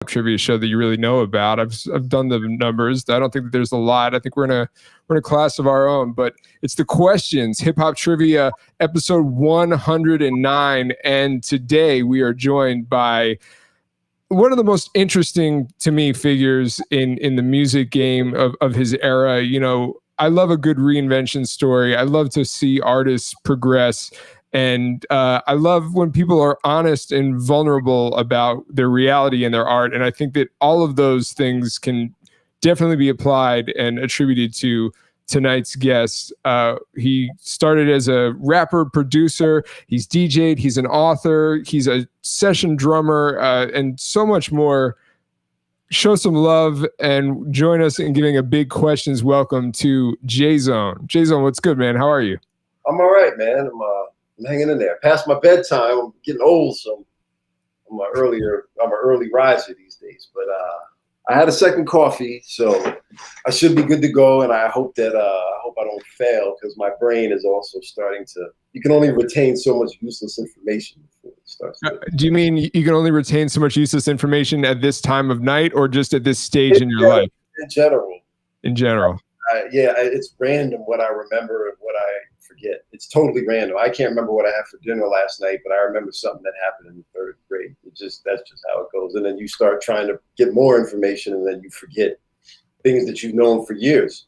trivia show that you really know about. I've done the numbers. I don't think that there's a lot. I think we're in a class of our own, but it's the questions, hip hop trivia episode 109. And today we are joined by one of the most interesting to me figures in the music game of his era. You know, I love a good reinvention story. I love to see artists progress. And I love when people are honest and vulnerable about their reality and their art. And I think that all of those things can definitely be applied and attributed to tonight's guest. He started as a rapper, producer. He's DJ'd. He's an author. He's a session drummer, and so much more. Show some love and join us in giving a big questions welcome to J-Zone. J-Zone, what's good, man? How are you? I'm all right, man. I'm hanging in there. Past my bedtime. I'm getting old, so I'm an early riser these days. But I had a second coffee, so I should be good to go. And I hope that I don't fail, because my brain is also starting to. You can only retain so much useless information before it starts. Do you mean you can only retain so much useless information at this time of night, or just at this stage in your life? In general. In general. Yeah, it's random what I remember and what I forget. It's totally random. I can't remember what I had for dinner last night, but I remember something that happened in the third grade. That's just how it goes. And then you start trying to get more information, and then you forget things that you've known for years.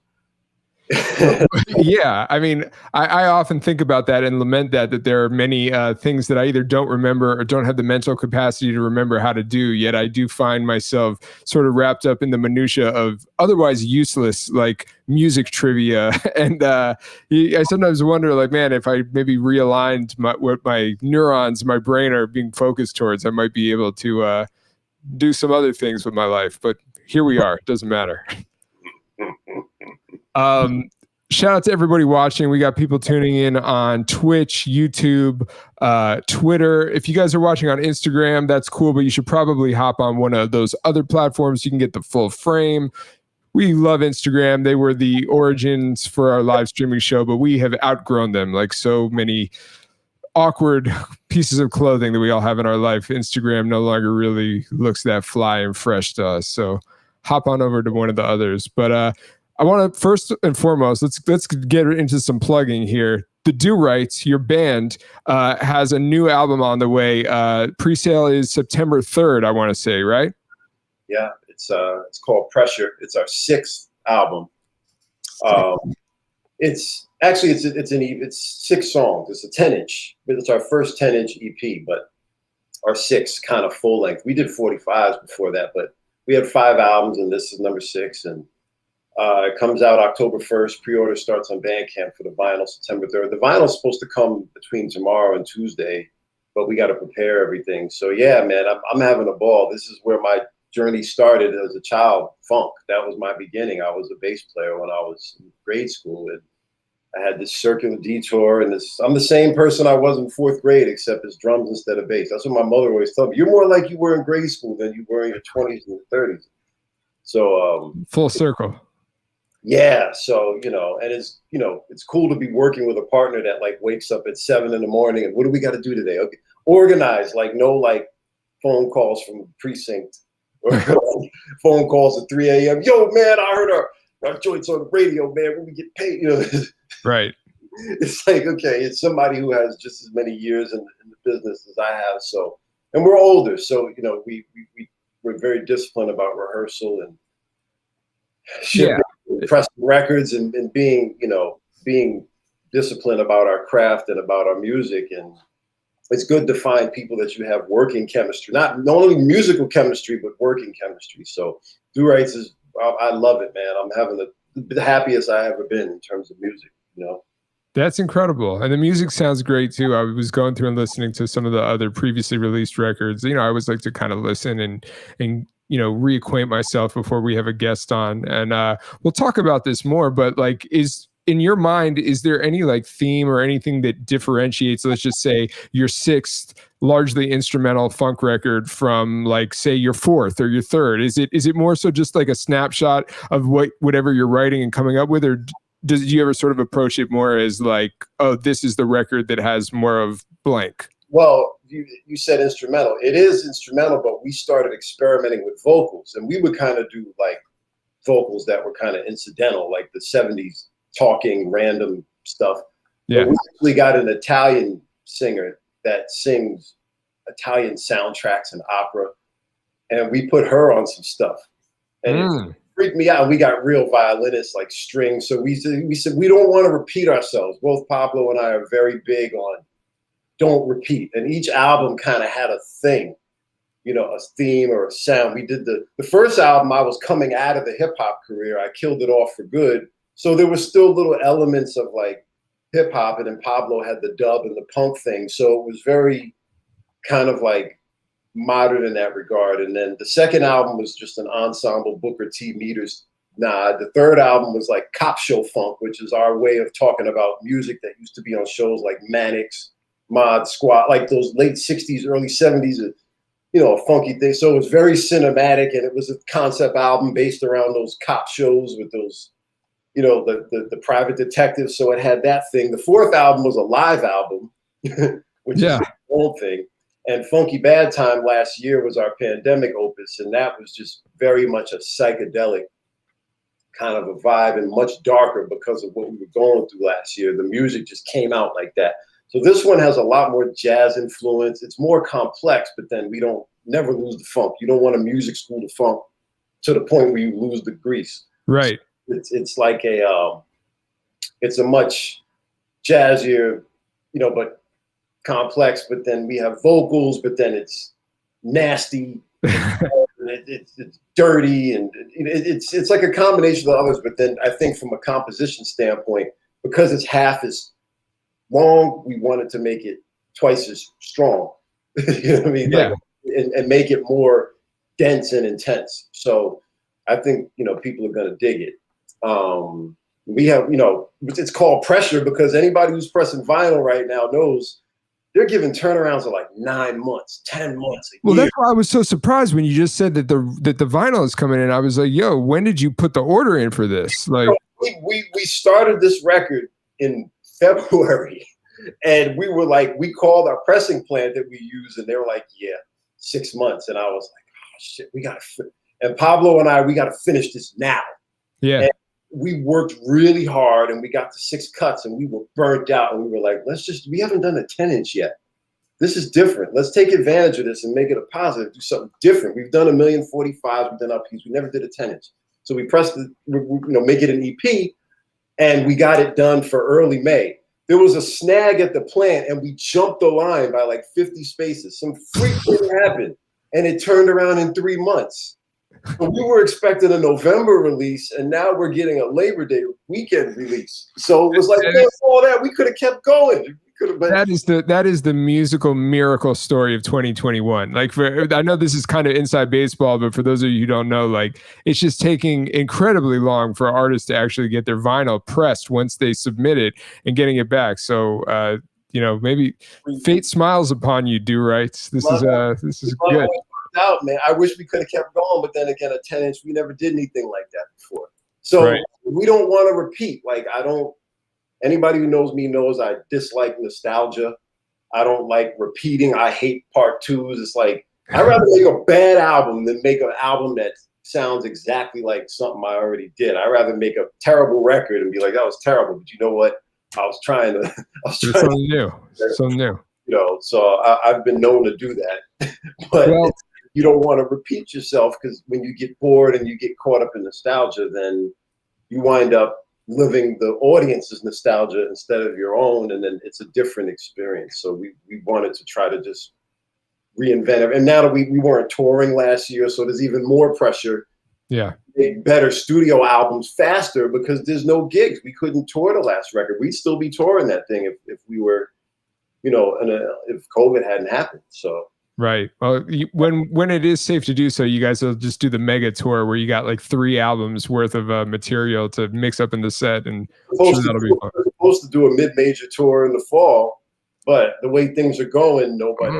Yeah, I mean, I often think about that and lament that there are many things that I either don't remember or don't have the mental capacity to remember how to do. Yet I do find myself sort of wrapped up in the minutia of otherwise useless, like music trivia. And I sometimes wonder, like, man, if I maybe realigned what my neurons, my brain are being focused towards, I might be able to do some other things with my life. But here we are. It doesn't matter. Shout out to everybody watching. We got people tuning in on Twitch, YouTube, Twitter. If you guys are watching on Instagram, that's cool, but you should probably hop on one of those other platforms so you can get the full frame. We love Instagram. They were the origins for our live streaming show, but we have outgrown them, like so many awkward pieces of clothing that we all have in our life. Instagram no longer really looks that fly and fresh to us. So hop on over to one of the others. But I want to first and foremost, let's get into some plugging here. The Do Rights, your band, has a new album on the way. Pre-sale is September 3rd, I want to say, right? Yeah, it's called Pressure. It's our 6th album. It's 6 songs. It's a 10-inch, but it's our first 10-inch EP, but our 6th kind of full length. We did 45s before that, but we had 5 albums, and this is number 6. And it comes out October 1st. Pre-order starts on Bandcamp for the vinyl September 3rd. The vinyl is supposed to come between tomorrow and Tuesday, but we got to prepare everything. So yeah, man, I'm having a ball. This is where my journey started as a child. Funk, that was my beginning. I was a bass player when I was in grade school, and I had this circular detour, and I'm the same person I was in 4th grade, except it's drums instead of bass. That's what my mother always told me. You're more like you were in grade school than you were in your 20s and 30s. So full circle. Yeah, so and it's cool to be working with a partner that like wakes up at 7 in the morning and what do we got to do today? Okay, organized, like no like phone calls from the precinct or phone calls at 3 a.m. Yo, man, I heard our joints on the radio, man. When we get paid, Right. It's like, okay, it's somebody who has just as many years in the business as I have. So, and we're older, so we're very disciplined about rehearsal and pressing records and being disciplined about our craft and about our music. And it's good to find people that you have working chemistry, not only musical chemistry, but working chemistry. So Do Rights is, I love it, man. I'm having the happiest I ever been in terms of music, That's incredible. And the music sounds great too. I was going through and listening to some of the other previously released records. I always like to kind of listen and reacquaint myself before we have a guest on. And we'll talk about this more, but like, in your mind, is there any like theme or anything that differentiates, let's just say, your 6th largely instrumental funk record from like, say, your 4th or your 3rd? Is it more so just like a snapshot of whatever you're writing and coming up with, or do you ever sort of approach it more as like, oh, this is the record that has more of blank? Well, you said instrumental. It is instrumental, but we started experimenting with vocals, and we would kind of do like vocals that were kind of incidental, like the 70s talking random stuff. Yeah. But we actually got an Italian singer that sings Italian soundtracks and opera, and we put her on some stuff. And it freaked me out. We got real violinists, like strings. So we said we don't want to repeat ourselves. Both Pablo and I are very big on don't repeat. And each album kind of had a thing, you know, a theme or a sound. We did the first album, I was coming out of the hip hop career. I killed it off for good. So there was still little elements of like hip hop, and then Pablo had the dub and the punk thing. So it was very kind of like modern in that regard. And then the second album was just an ensemble Booker T. Meters nod. The third album was like cop show funk, which is our way of talking about music that used to be on shows like Mannix, Mod Squad, like those late 60s, early 70s, you know, a funky thing. So it was very cinematic, and it was a concept album based around those cop shows with those, you know, the private detectives. So it had that thing. The fourth album was a live album, which is an old thing. And Funky Bad Time last year was our pandemic opus, and that was just very much a psychedelic kind of a vibe and much darker because of what we were going through last year. The music just came out like that. So this one has a lot more jazz influence. It's more complex, but then we don't never lose the funk. You don't want a music school to funk to the point where you lose the grease. Right. It's like it's a much jazzier, you know, but complex. But then we have vocals, but then it's nasty. It's dirty, and it's like a combination of others. But then I think from a composition standpoint, because it's half as long, we wanted to make it twice as strong. You know what I mean? Yeah. Like, and make it more dense and intense. So I think, you know, people are going to dig it. We have, you know, it's called pressure because anybody who's pressing vinyl right now knows they're giving turnarounds of like 9 months, 10 months. Well, that's why I was so surprised when you just said that the vinyl is coming in. I was like, yo, when did you put the order in for this? Like, we started this record in February, and we were like, we called our pressing plant that we use, and they were like, yeah, 6 months. And I was like, oh shit, we got to, and Pablo and I, we got to finish this now. Yeah. And we worked really hard, and we got to 6 cuts, and we were burnt out, and we were like, we haven't done a 10-inch yet. This is different. Let's take advantage of this and make it a positive, do something different. We've done 1,045,000, we've done upbeats. We never did a 10-inch. So we pressed it, you know, make it an EP, and we got it done for early May. There was a snag at the plant, and we jumped the line by like 50 spaces. Some freak thing happened, and it turned around in 3 months. So we were expecting a November release, and now we're getting a Labor Day weekend release. So it was like, man, all that, we could have kept going. That is the musical miracle story of 2021. Like, I know this is kind of inside baseball, but for those of you who don't know, like, it's just taking incredibly long for artists to actually get their vinyl pressed once they submit it and getting it back. So, you know, maybe fate smiles upon you, Do Right. This is good. Out, man. I wish we could have kept going, but then again, a 10-inch, we never did anything like that before. So we don't want to repeat. Like, anybody who knows me knows I dislike nostalgia. I don't like repeating. I hate part twos. It's like, I'd rather make a bad album than make an album that sounds exactly like something I already did. I'd rather make a terrible record and be like, that was terrible, but you know what? I was trying to. Something new. Something new. You know, so I've been known to do that. But you don't want to repeat yourself, because when you get bored and you get caught up in nostalgia, then you wind up living the audience's nostalgia instead of your own, and then it's a different experience. So we wanted to try to just reinvent it. And now that we weren't touring last year, so there's even more pressure. Yeah. Make better studio albums faster because there's no gigs. We couldn't tour the last record. We'd still be touring that thing if we were, you know, if COVID hadn't happened. So. Right. Well, when it is safe to do so, you guys will just do the mega tour where you got like 3 albums worth of material to mix up in the set, and we're supposed to do a mid-major tour in the fall, but the way things are going, nobody.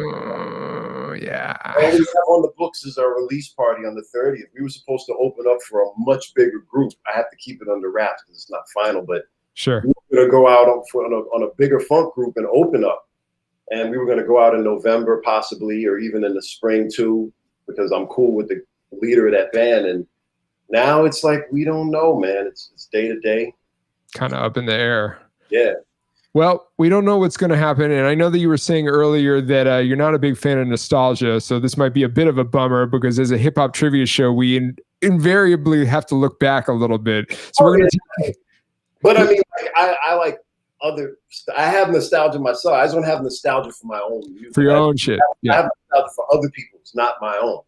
Yeah. All we have on the books is our release party on the 30th. We were supposed to open up for a much bigger group. I have to keep it under wraps because it's not final, but sure, we're going to go out on a bigger funk group and open up. and we were going to go out in November possibly, or even in the spring too, because I'm cool with the leader of that band. And now it's like, we don't know, man. It's day to day. Kind of up in the air. Yeah. Well, we don't know what's going to happen. And I know that you were saying earlier that you're not a big fan of nostalgia. So this might be a bit of a bummer because as a hip hop trivia show, we invariably have to look back a little bit. So we're going to. But I mean, I like I have nostalgia myself. I just don't have nostalgia for my own music. For your own shit. I have nostalgia for other people's, not my own.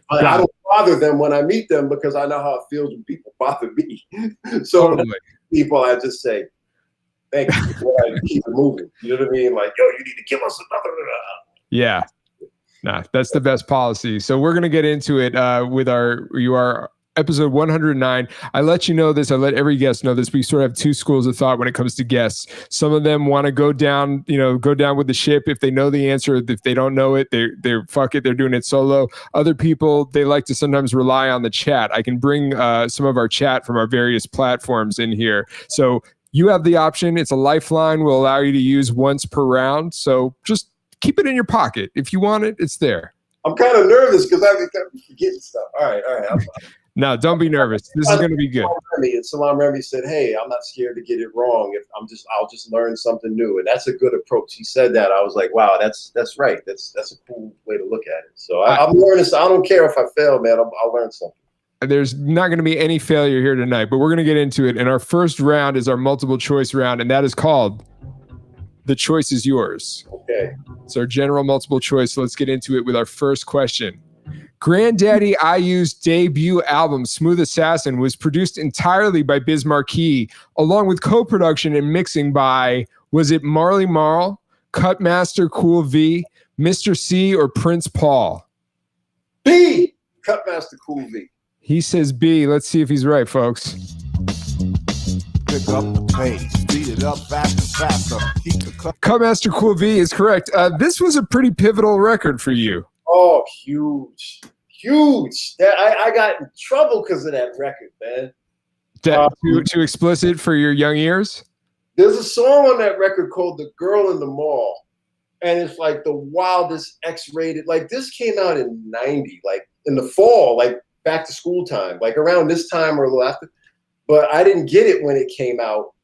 I don't bother them when I meet them because I know how it feels when people bother me. So totally. People, I just say, thank you. I keep it moving. You know what I mean? Like, yo, you need to give us another. Yeah. Nah, that's the best policy. So we're going to get into it with our episode 109. I let you know this. I let every guest know this. We sort of have two schools of thought when it comes to guests. Some of them want to go down with the ship if they know the answer. If they don't know it, they're fuck it. They're doing it solo. Other people, they like to sometimes rely on the chat. I can bring some of our chat from our various platforms in here. So you have the option. It's a lifeline. We'll allow you to use once per round. So just keep it in your pocket. If you want it, it's there. I'm kind of nervous because I'm forgetting stuff. All right. No, don't be nervous. This is going to be good. Salam Remy said, "Hey, I'm not scared to get it wrong. I'll just learn something new." And that's a good approach. He said that. I was like, "Wow, that's right. That's a cool way to look at it." So I'm learning. So I don't care if I fail, man. I'll learn something. There's not going to be any failure here tonight, but we're going to get into it. And our first round is our multiple choice round, and that is called "The Choice Is Yours." Okay. It's our general multiple choice. So let's get into it with our first question. Granddaddy IU's debut album, Smooth Assassin, was produced entirely by Biz Markie, along with co-production and mixing by, was it Marley Marl, Cutmaster Cool V, Mr. C, or Prince Paul? B, Cutmaster Cool V. He says B. Let's see if he's right, folks. Pick up the pace, speed it up faster. Cutmaster Cool V is correct. This was a pretty pivotal record for you. Oh, huge. I got in trouble because of that record, man. Too explicit for your young ears? There's a song on that record called "The Girl in the Mall," and it's like the wildest X-rated. Like this came out in '90, like in the fall, like back to school time, like around this time or a little after. But I didn't get it when it came out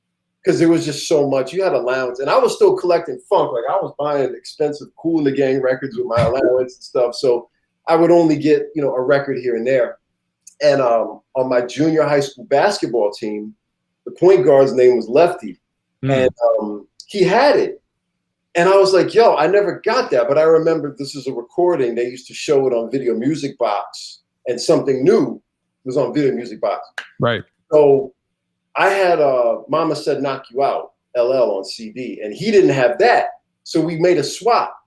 because there was just so much. You had allowance, and I was still collecting funk. Like I was buying expensive Kool in the Gang records with my allowance and stuff. So I would only get, a record here and there. And on my junior high school basketball team, the point guard's name was Lefty, and he had it. And I was like, yo, I never got that, but I remember this is a recording. They used to show it on Video Music Box, and Something New was on Video Music Box. Right. So I had Mama Said Knock You Out, LL on CD, and he didn't have that. So we made a swap.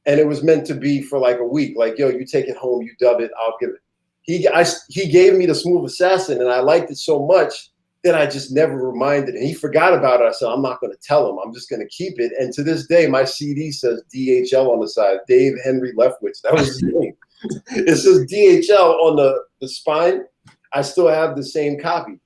And it was meant to be for like a week. Like, yo, you take it home, you dub it, I'll give it. He gave me the Smooth Assassin, and I liked it so much that I just never reminded. And he forgot about it. I said, I'm not going to tell him. I'm just going to keep it. And to this day, my CD says DHL on the side, Dave Henry Leftwich. That was his name. It says DHL on the spine. I still have the same copy.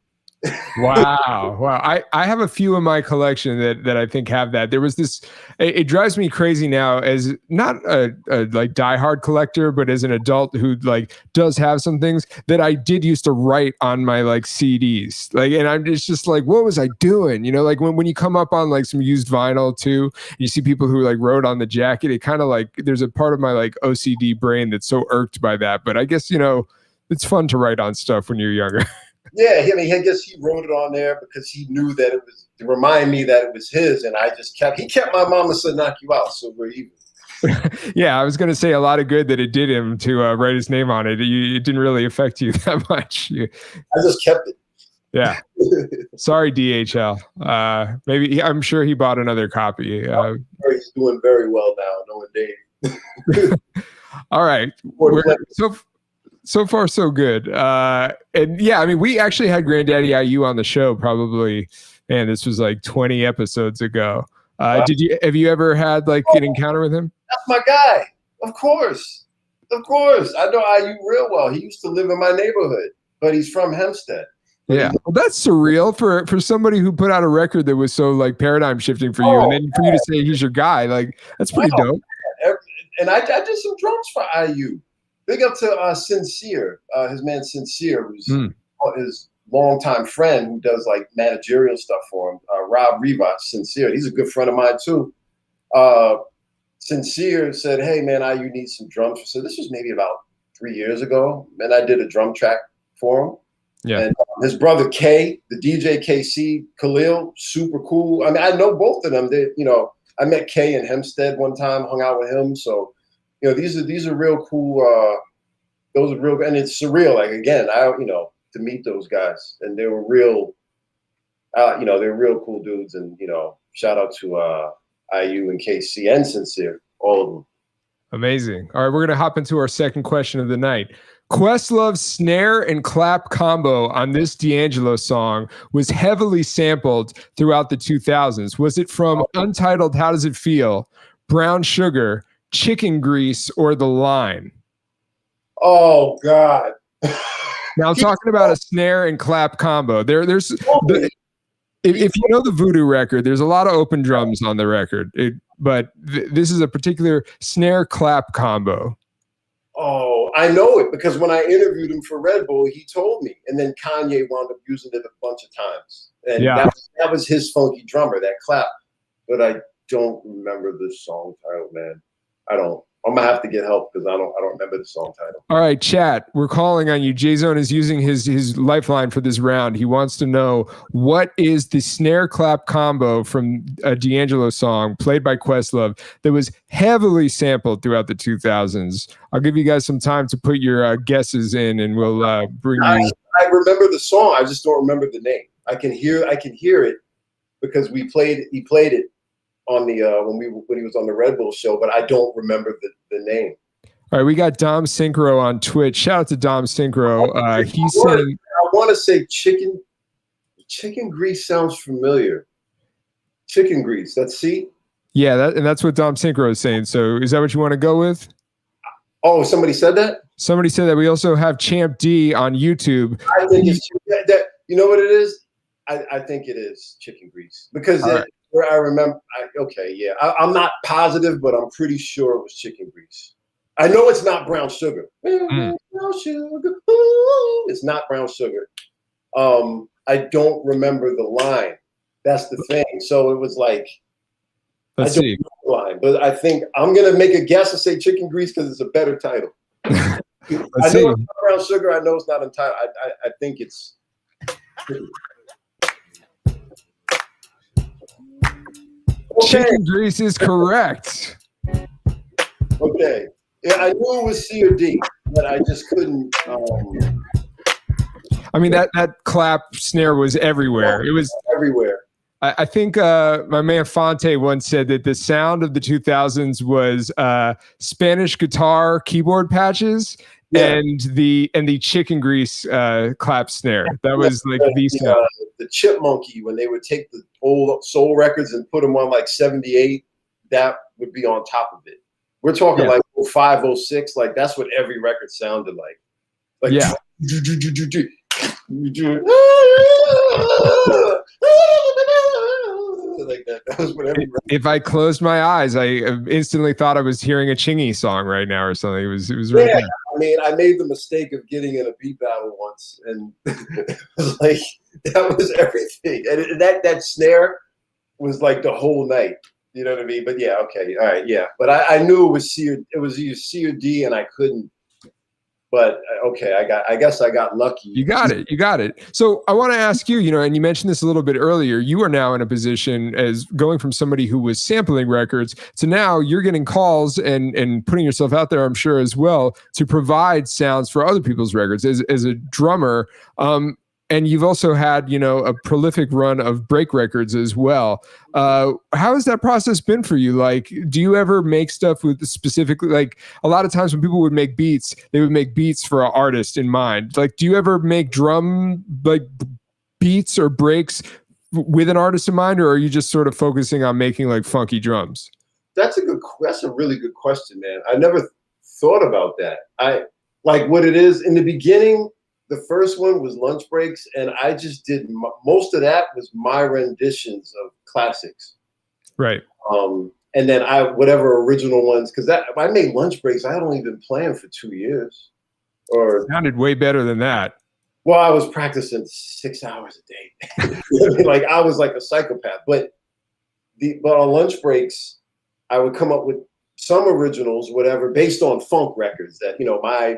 Wow. I have a few in my collection that I think have that. There was this, it drives me crazy now as not a like diehard collector, but as an adult who like does have some things that I did used to write on my like CDs. Like, and I'm just like, what was I doing? Like when you come up on like some used vinyl too, you see people who like wrote on the jacket, it kind of like, there's a part of my like OCD brain that's so irked by that. But I guess, it's fun to write on stuff when you're younger. Yeah, I guess he wrote it on there because he knew that it was to remind me that it was his, and he kept my Mama Said Knock You Out, so we're even. Yeah, I was going to say a lot of good that it did him to write his name on it. It didn't really affect you that much. I just kept it. Yeah. Sorry, DHL. Maybe I'm sure he bought another copy. He's doing very well now, knowing Dave. All right. So far, so good. And yeah, I mean, we actually had Granddaddy IU on the show probably, man, this was like 20 episodes ago. Wow. Have you ever had like an encounter with him? That's my guy. Of course. I know IU real well. He used to live in my neighborhood, but he's from Hempstead. Yeah, well, that's surreal for somebody who put out a record that was so like paradigm shifting for you, and then for you to say he's your guy, like that's pretty dope. And I did some drums for IU. Big up to Sincere, his man Sincere, who's his longtime friend who does like managerial stuff for him. Rob Rivas, Sincere, he's a good friend of mine too. Sincere said, "Hey man, IU needs some drums." So this was maybe about 3 years ago, and I did a drum track for him. Yeah. And his brother K, the DJ KC Khalil, super cool. I mean, I know both of them. They, I met Kay in Hempstead one time, hung out with him. So, these are real cool. Those are real, and it's surreal. Like again, to meet those guys, and they were real. They're real cool dudes, and shout out to IU and KC and Sincere, all of them. Amazing. All right, we're gonna hop into our second question of the night. Questlove's snare and clap combo on this D'Angelo song was heavily sampled throughout the 2000s. Was it from Untitled How Does It Feel, Brown Sugar, Chicken Grease, or The Line? Oh, God. Now I'm talking about a snare and clap combo. If you know the Voodoo record, there's a lot of open drums on the record, but this is a particular snare clap combo. Oh, I know it because when I interviewed him for Red Bull, he told me, and then Kanye wound up using it a bunch of times. And that was his funky drummer, that clap. But I don't remember the song title, man. I'm gonna have to get help because I don't remember the song title. All right, chat, we're calling on you. J-Zone is using his lifeline for this round. He wants to know what is the snare clap combo from a D'Angelo song played by Questlove that was heavily sampled throughout the 2000s. I'll give you guys some time to put your guesses in, and we'll bring you. I remember the song. I just don't remember the name. I can hear it because he played it on the when he was on the Red Bull show, but I don't remember the name. All right, we got Dom Synchro on Twitch. Shout out to Dom Synchro. He's saying, I want to say chicken grease sounds familiar. Chicken grease. Let's see. Yeah, that's what Dom Synchro is saying. So is that what you want to go with? Oh, somebody said that? Somebody said that. We also have Champ D on YouTube. I think it's that. You know what it is? I think it is chicken grease because where I remember. I'm not positive, but I'm pretty sure it was chicken grease. I know it's not brown sugar. Brown sugar. It's not brown sugar. I don't remember the line. That's the thing. So it was like, let's see. The line, but I think I'm gonna make a guess and say chicken grease because it's a better title. I know it's not brown sugar. I know it's not entitled. I think it's. Chicken grease is correct. Okay. Yeah, I knew it was C or D, but I just couldn't. I mean, that clap snare was everywhere. It was everywhere. I think my man Fonte once said that the sound of the 2000s was Spanish guitar keyboard patches and the chicken grease clap snare. That was like the sound. The Chipmunky, when they would take the old soul records and put them on like 78, that would be on top of it. We're talking like 05, 06, like that's what every record sounded like. Like like that. That was what every record. If I closed my eyes, I instantly thought I was hearing a Chingy song right now or something. It was really good. I mean, I made the mistake of getting in a beat battle once, and it was like that was everything. And that snare was like the whole night. You know what I mean? But yeah, okay, all right, yeah. But I knew it was either C or D, and I couldn't. But okay, I guess I got lucky. You got it. So I want to ask you, and you mentioned this a little bit earlier, you are now in a position as going from somebody who was sampling records to now you're getting calls and putting yourself out there, I'm sure as well, to provide sounds for other people's records as a drummer. And you've also had, a prolific run of break records as well. How has that process been for you? Like, do you ever make stuff with specifically, like a lot of times when people would make beats, they would make beats for an artist in mind. Like, do you ever make drum like beats or breaks with an artist in mind, or are you just sort of focusing on making like funky drums? That's a really good question, man. I never thought about that. I like what it is in the beginning. the first one was Lunch Breaks, and I just did most of that was my renditions of classics. Right. And then whatever original ones, because I made Lunch Breaks, I had only been playing for 2 years. Or sounded way better than that. Well, I was practicing 6 hours a day. Like I was like a psychopath. But on Lunch Breaks, I would come up with some originals, whatever, based on funk records that, my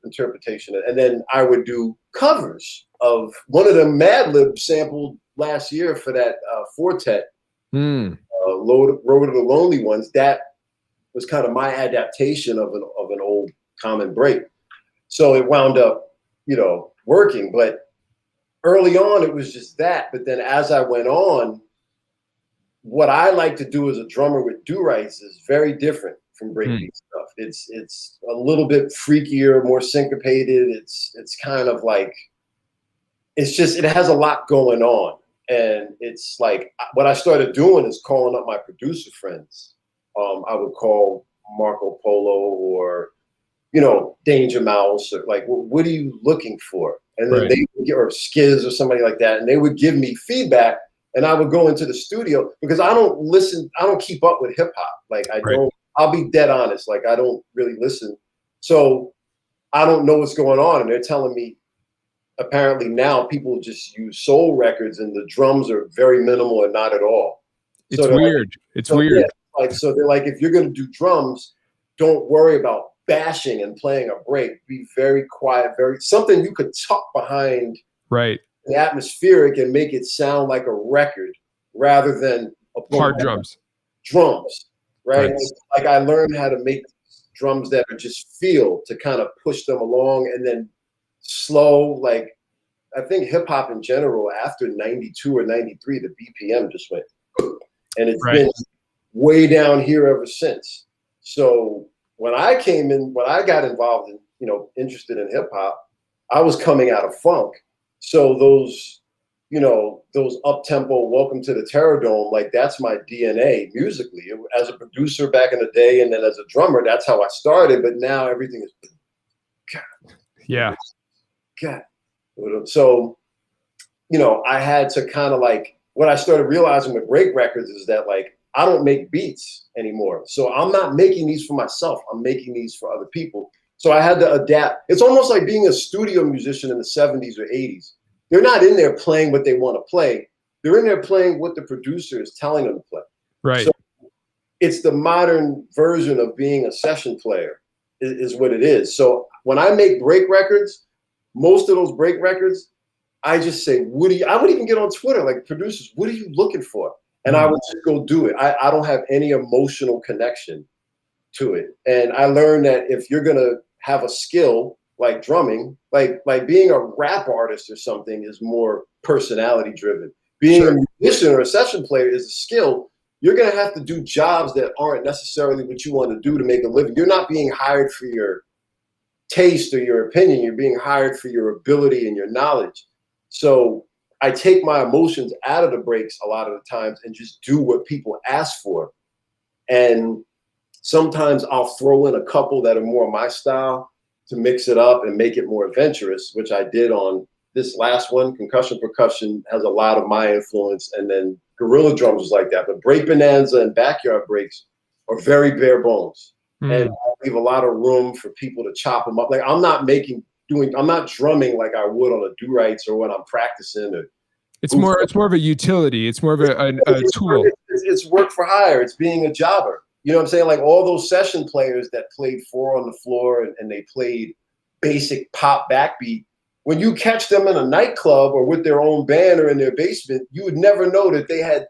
interpretation. And then I would do covers of one of them Mad Lib sampled last year for that Fortet, Road of the Lonely Ones. That was kind of my adaptation of an old common break. So it wound up, working. But early on, it was just that. But then as I went on, what I like to do as a drummer with do-rights is very different from breakbeat stuff. It's a little bit freakier, more syncopated. It's kind of like, it has a lot going on. And it's like, what I started doing is calling up my producer friends. I would call Marco Polo or, Danger Mouse, or like, what are you looking for? And then they would or Skiz or somebody like that. And they would give me feedback. And I would go into the studio because I don't keep up with hip hop. Like I'll be dead honest. Like I don't really listen. So I don't know what's going on. And they're telling me apparently now people just use soul records and the drums are very minimal or not at all. It's weird. It's weird. Yeah, so they're like, if you're going to do drums, don't worry about bashing and playing a break. Be very quiet, something you could tuck behind. Right. The atmospheric and make it sound like a record rather than hard drums, right? Like I learned how to make drums that are just feel to kind of push them along, and then slow. Like I think hip hop in general after 92 or 93, the BPM just went, and it's been way down here ever since. So when I got involved in, interested in hip hop, I was coming out of funk. So those up-tempo Welcome to the Terror Dome, like that's my DNA musically. As a producer back in the day and then as a drummer, that's how I started. But now everything is God. So, I had to kind of like, what I started realizing with break records is that like, I don't make beats anymore. So I'm not making these for myself. I'm making these for other people. So I had to adapt. It's almost like being a studio musician in the 70s or 80s. They're not in there playing what they want to play. They're in there playing what the producer is telling them to play. Right. So it's the modern version of being a session player is what it is. So when I make break records, most of those break records, I just say, I would even get on Twitter, like producers, what are you looking for? And I would just go do it. I don't have any emotional connection to it. And I learned that if you're going to have a skill like drumming, like being a rap artist or something is more personality driven. Being a musician or a session player is a skill. You're going to have to do jobs that aren't necessarily what you want to do to make a living. You're not being hired for your taste or your opinion. You're being hired for your ability and your knowledge. So I take my emotions out of the breaks a lot of the times and just do what people ask for. And sometimes I'll throw in a couple that are more my style to mix it up and make it more adventurous, which I did on this last one. Concussion Percussion has a lot of my influence, and then Gorilla Drums is like that. But Break Bonanza and Backyard Breaks are very bare bones. And I leave a lot of room for people to chop them up. Like I'm not drumming like I would on a do-rights or when I'm practicing. It's more of a utility. It's more of a tool. It's work for hire. It's being a jobber. You know what I'm saying? Like all those session players that played four on the floor and they played basic pop backbeat. When you catch them in a nightclub or with their own band or in their basement, you would never know that they had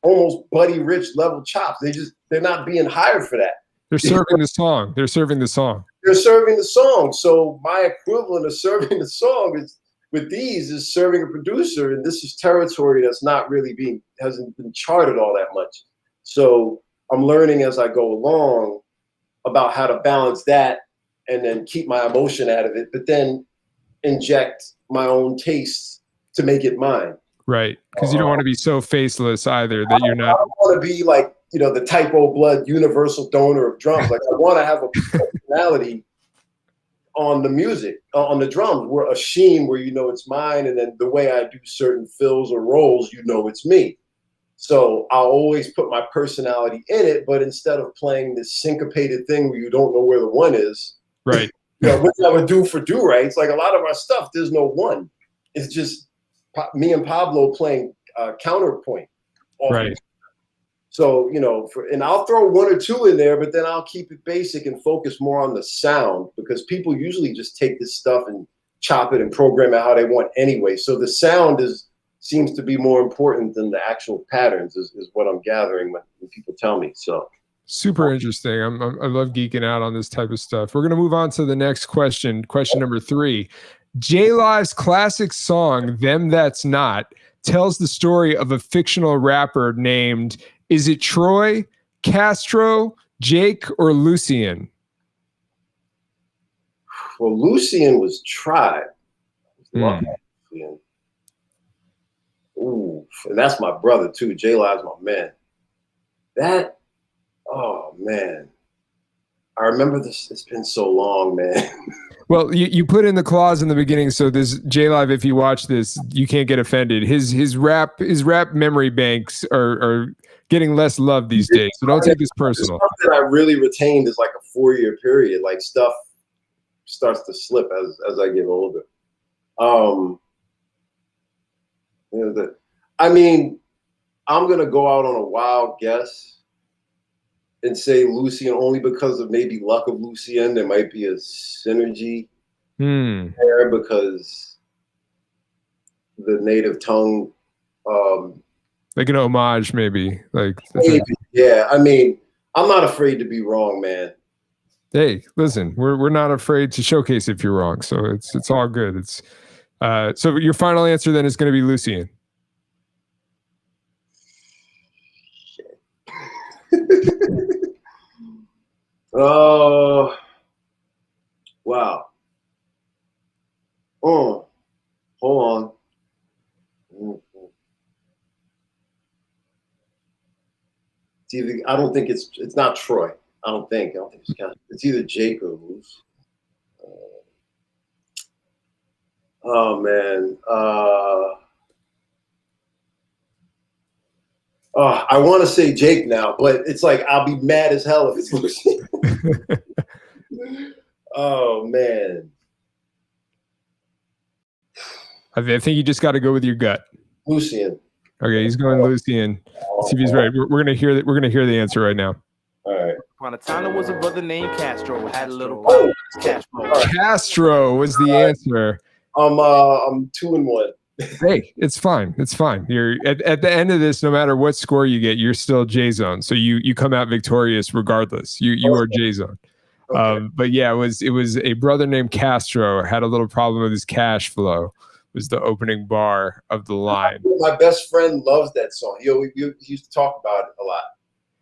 almost Buddy Rich level chops. They're not being hired for that. They're serving the song. They're serving the song. So my equivalent of serving the song with these is serving a producer, and this is territory that's not really hasn't been charted all that much. So I'm learning as I go along about how to balance that and then keep my emotion out of it, but then inject my own tastes to make it mine. Right, because you don't want to be so faceless either that you're not. I don't want to be like, the type O blood universal donor of drums. Like I want to have a personality on the music, on the drums. We're a sheen where you know it's mine, and then the way I do certain fills or rolls, you know it's me. So I'll always put my personality in it, but instead of playing this syncopated thing where you don't know where the one is, Right. you know, which I would do for do-rights. Like a lot of our stuff, there's no one. It's just me and Pablo playing counterpoint. Often. Right. So, you know, and I'll throw one or two in there, but then I'll keep it basic and focus more on the sound, because people usually just take this stuff and chop it and program it how they want anyway. So the sound seems to be more important than the actual patterns is what I'm gathering when people tell me. So super interesting. I love geeking out on this type of stuff. We're going to move on to the next question. Question number 3. J Live's classic song, Them That's Not, tells the story of a fictional rapper named, is it Troy, Castro, Jake, or Lucien? Well, Lucien was Tribe. Lucien. Ooh, and that's my brother too. J Live's my man. That, oh man. I remember this. It's been so long, man. Well, you put in the clause in the beginning, so this J Live, if you watch this, you can't get offended. His rap memory banks are getting less love these days, so don't take this personal. Stuff that I really retained is like a 4-year period. Like stuff starts to slip as I get older. You know, I mean, I'm gonna go out on a wild guess and say Lucien only because of maybe luck of Lucien. There might be a synergy there because the native tongue. Like an homage, maybe. Maybe, yeah. I mean, I'm not afraid to be wrong, man. Hey, listen, we're not afraid to showcase if you're wrong, so it's all good. It's so your final answer then is going to be Lucien. Oh, wow. Oh, hold on. It's either, I don't think it's not Troy. I don't think it's either Jake or Luce. Oh man. I want to say Jake now, but it's like I'll be mad as hell if it's Lucien. Oh man. I think you just got to go with your gut. Lucien. Okay, he's going Lucien. Let's see if he's right. We're gonna hear that. We're gonna hear the answer right now. All right. On a time there was a brother named Castro had a little problem with his cash flow. Castro was the answer. I'm 2-1. Hey, it's fine. It's fine. You're at the end of this, no matter what score you get, you're still J Zone. So you come out victorious regardless. You are J Zone. Okay. But yeah, it was a brother named Castro had a little problem with his cash flow. Was the opening bar of the line. My best friend loves that song. He used to talk about it a lot.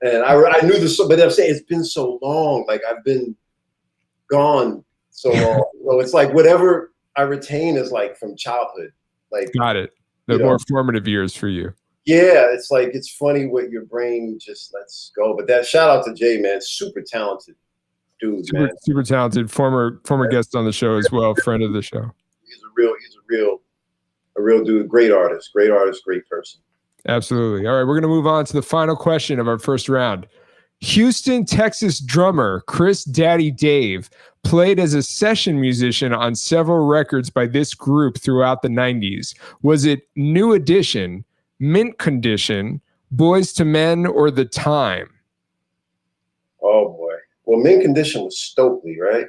And I knew the song, but I'm saying it's been so long. Like I've been gone so long. So it's like whatever I retain is like from childhood. Like got it. The more formative years for you. Yeah, it's like it's funny what your brain just lets go. But that shout out to Jay, man. Super talented dude, man. Super talented. Former guest on the show as well, friend of the show. He's a real dude. Great artist, great person. Absolutely. All right, we're going to move on to the final question of our first round. Houston, Texas drummer Chris Daddy Dave played as a session musician on several records by this group throughout the 90s. Was it New Edition, Mint Condition, Boys to Men, or The Time? Oh, boy. Well, Mint Condition was Stokely, right?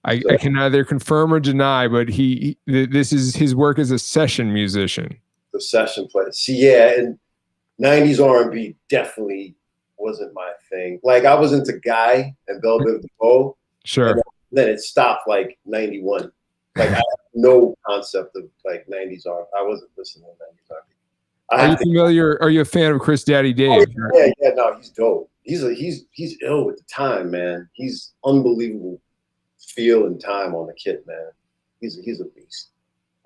I can neither confirm or deny, but this is his work as a session musician. The session player. See, yeah, and 90s R&B definitely wasn't my thing. Like I was into Guy and Belle Biv DeVoe. Sure. And then it stopped like 91. Like I had no concept of like 90s R&B. I wasn't listening to 90s R&B. Are you familiar? Are you a fan of Chris Daddy Dave? Oh, yeah, no, he's dope. He's ill at the time, man. He's unbelievable feel and time on the kit, man. He's a beast.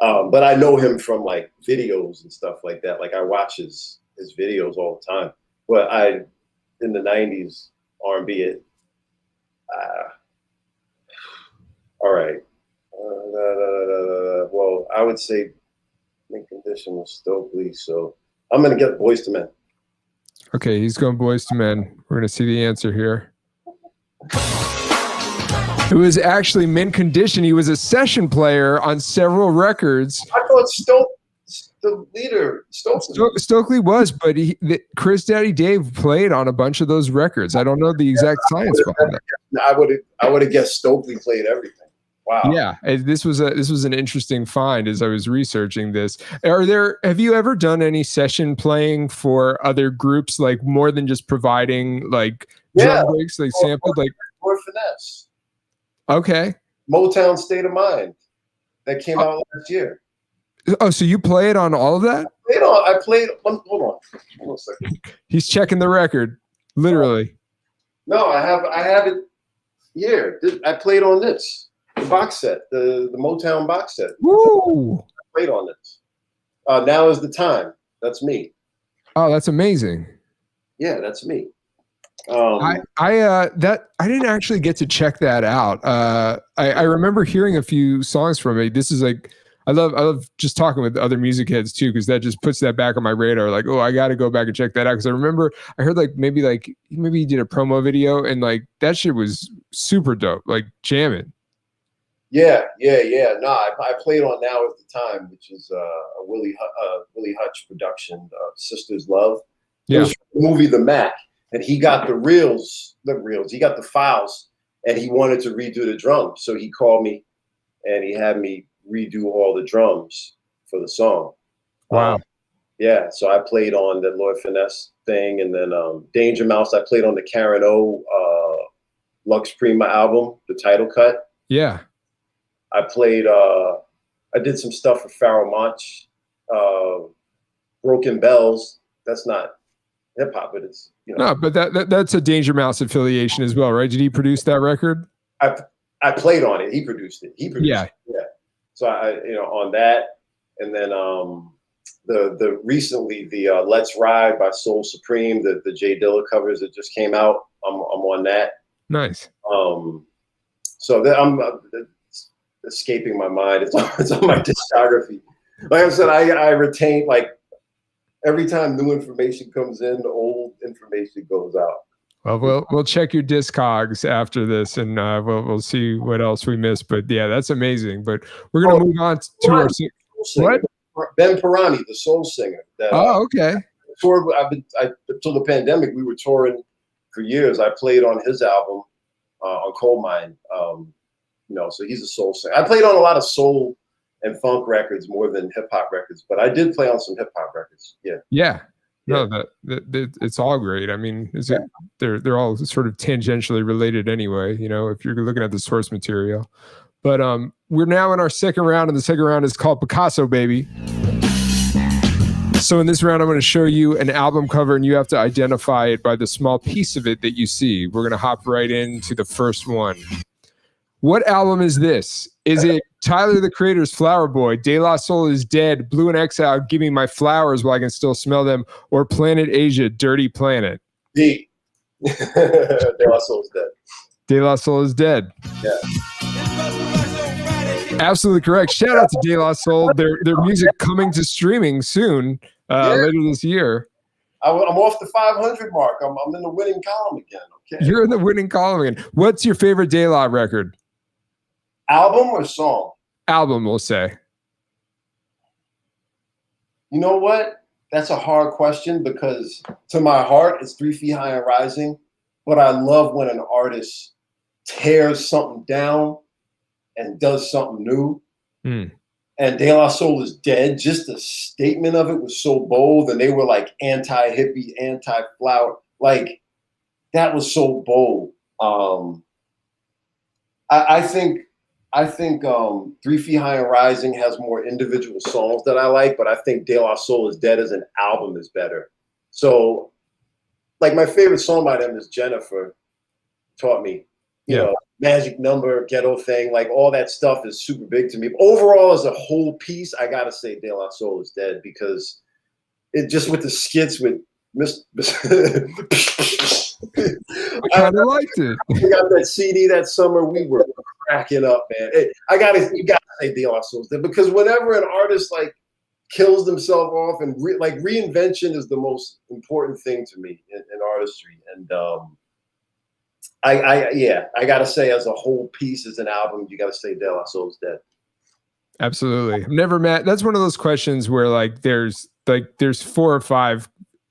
But I know him from like videos and stuff like that. Like I watch his videos all the time. But in the 90s R&B, All right. Well, I would say mint condition was Stokely, so I'm gonna get Boyz II Men. Okay, he's going Boyz II Men. We're going to see the answer here. It was actually mint condition. He was a session player on several records. I thought the leader, Stokely was, but Chris Daddy Dave played on a bunch of those records. I don't know the exact science behind that. I would have guessed Stokely played everything. Wow. Yeah, this was an interesting find as I was researching this. Have you ever done any session playing for other groups, like more than just providing like drum breaks, like sampled, like or finesse? Okay. Motown State of Mind that came out last year. Oh, so you played on all of that? I played. Hold on a second. He's checking the record, literally. No, I have it here. I played on this. The box set, the Motown box set. Woo! I played on this. Now is the time. That's me. Oh, that's amazing. Yeah, that's me. I didn't actually get to check that out. I remember hearing a few songs from it. This is like I love just talking with other music heads too, because that just puts that back on my radar. Like, oh, I got to go back and check that out because I remember I heard maybe he did a promo video and like that shit was super dope, like jamming. Yeah. No, I played on Now Is the Time, which is a Willie Hutch production, Sister's Love. It was from the movie The Mac, and he got he got the files, and he wanted to redo the drums. So he called me, and he had me redo all the drums for the song. Wow. Yeah, so I played on the Lord Finesse thing, and then Danger Mouse, I played on the Karen O Lux Prima album, the title cut. Yeah. I played, I did some stuff for Pharoah Monch, Broken Bells. That's not hip hop, but it's, No, but that's a Danger Mouse affiliation as well, right? Did he produce that record? I played on it. He produced it. Yeah. So I, on that, and then the recently the Let's Ride by Soul Supreme, the Jay Dilla covers that just came out. I'm on that. Nice. So that I'm escaping my mind. It's on my discography. Like I said, I retain, like, every time new information comes in, old information goes out. Well, we'll check your Discogs after this, and we'll see what else we missed. But yeah, that's amazing. But we're gonna move on to our what? Ben Pirani, the soul singer. Okay. Toured. Until the pandemic, we were touring for years. I played on his album on Coal Mine. So he's a soul singer. I played on a lot of soul and funk records more than hip hop records, but I did play on some hip hop records. Yeah. Yeah. No, that it's all great. I mean, they're all sort of tangentially related anyway, if you're looking at the source material. But we're now in our second round, and the second round is called Picasso Baby. So in this round, I'm going to show you an album cover, and you have to identify it by the small piece of it that you see. We're going to hop right into the first one. What album is this? Is it Tyler the Creator's Flower Boy, De La Soul is Dead, Blue in Exile, Give Me My Flowers While I Can Still Smell Them, or Planet Asia, Dirty Planet? D. De La Soul is Dead. De La Soul is Dead. Yeah. Absolutely correct. Shout out to De La Soul. Their music coming to streaming soon, later this year. I'm off the 500 mark. I'm in the winning column again. Okay. You're in the winning column again. What's your favorite De La record? Album or song? Album, we'll say. You know what? That's a hard question because to my heart, it's 3 Feet High and Rising. But I love when an artist tears something down and does something new. And De La Soul is Dead. Just the statement of it was so bold, and they were like anti-hippie, anti-flower. Like, that was so bold. I think 3 Feet High and Rising has more individual songs that I like, but I think De La Soul is Dead as an album is better. So, like, my favorite song by them is Jennifer. Taught me, you know, Magic Number, Ghetto Thing, like all that stuff is super big to me. But overall, as a whole piece, I gotta say De La Soul is Dead because it just with the skits with I kind of liked it. We got that CD that summer. We were cracking up, man. You gotta say De La Soul's there, because whenever an artist like kills themselves off, and like reinvention is the most important thing to me in artistry. And I gotta say, as a whole piece, as an album, you gotta say De La Soul's dead. Absolutely. I'm never mad. That's one of those questions where there's 4 or 5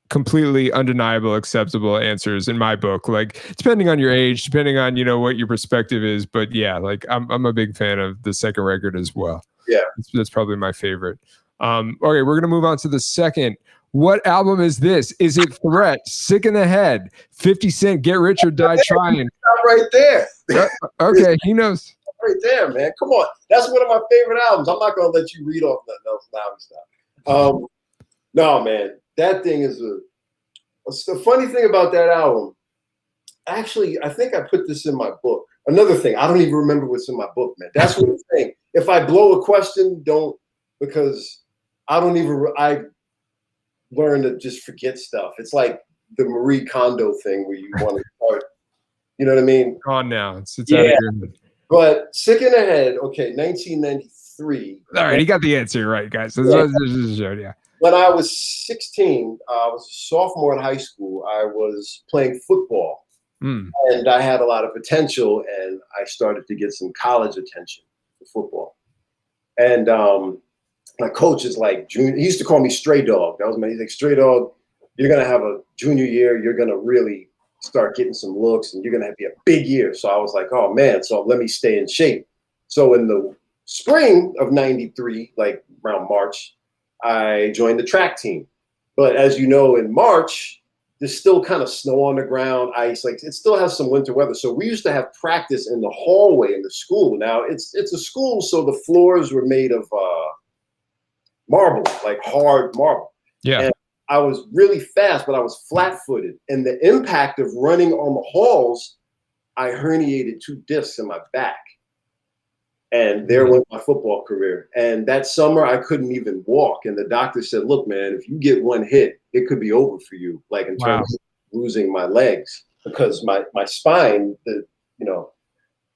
completely undeniable, acceptable answers in my book. Like, depending on your age, depending on, what your perspective is. But yeah, like I'm a big fan of the second record as well. Yeah. That's probably my favorite. Okay, we're going to move on to the second. What album is this? Is it Threat, Sick in the Head, 50 Cent, Get Rich or Die Trying? Right there. Okay, he knows. Right there, man. Come on. That's one of my favorite albums. I'm not going to let you read off nothing else now. Stop. No, man. That thing is the funny thing about that album. Actually, I think I put this in my book. Another thing, I don't even remember what's in my book, man. That's one thing. If I blow a question, don't, because I learned to just forget stuff. It's like the Marie Kondo thing where you want to start, you know what I mean? On now. It's Yeah. out of your head. But Sick in the Head, okay, 1993. All right, he got the answer right, guys. Yeah. When I was 16, I was a sophomore in high school. I was playing football, and I had a lot of potential, and I started to get some college attention for football. And my coach is like, he used to call me Stray Dog. He's like, Stray Dog, you're going to have a junior year. You're going to really start getting some looks, and you're going to be a big year. So I was like, oh, man, so let me stay in shape. So in the spring of 93, like around March, I joined the track team. But as you know, in March, there's still kind of snow on the ground, ice. Like, it still has some winter weather. So we used to have practice in the hallway in the school. Now, it's a school, so the floors were made of marble, like hard marble. Yeah. And I was really fast, but I was flat-footed. And the impact of running on the halls, I herniated 2 discs in my back. And there went my football career. And that summer, I couldn't even walk. And the doctor said, look, man, if you get one hit, it could be over for you, like in terms of losing my legs, because my spine,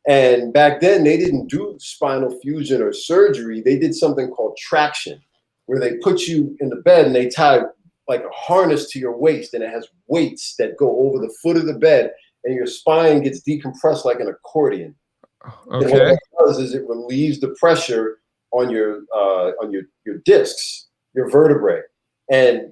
and back then they didn't do spinal fusion or surgery. They did something called traction, where they put you in the bed and they tie like a harness to your waist, and it has weights that go over the foot of the bed, and your spine gets decompressed like an accordion. Okay. And what it does is it relieves the pressure on your discs, your vertebrae, and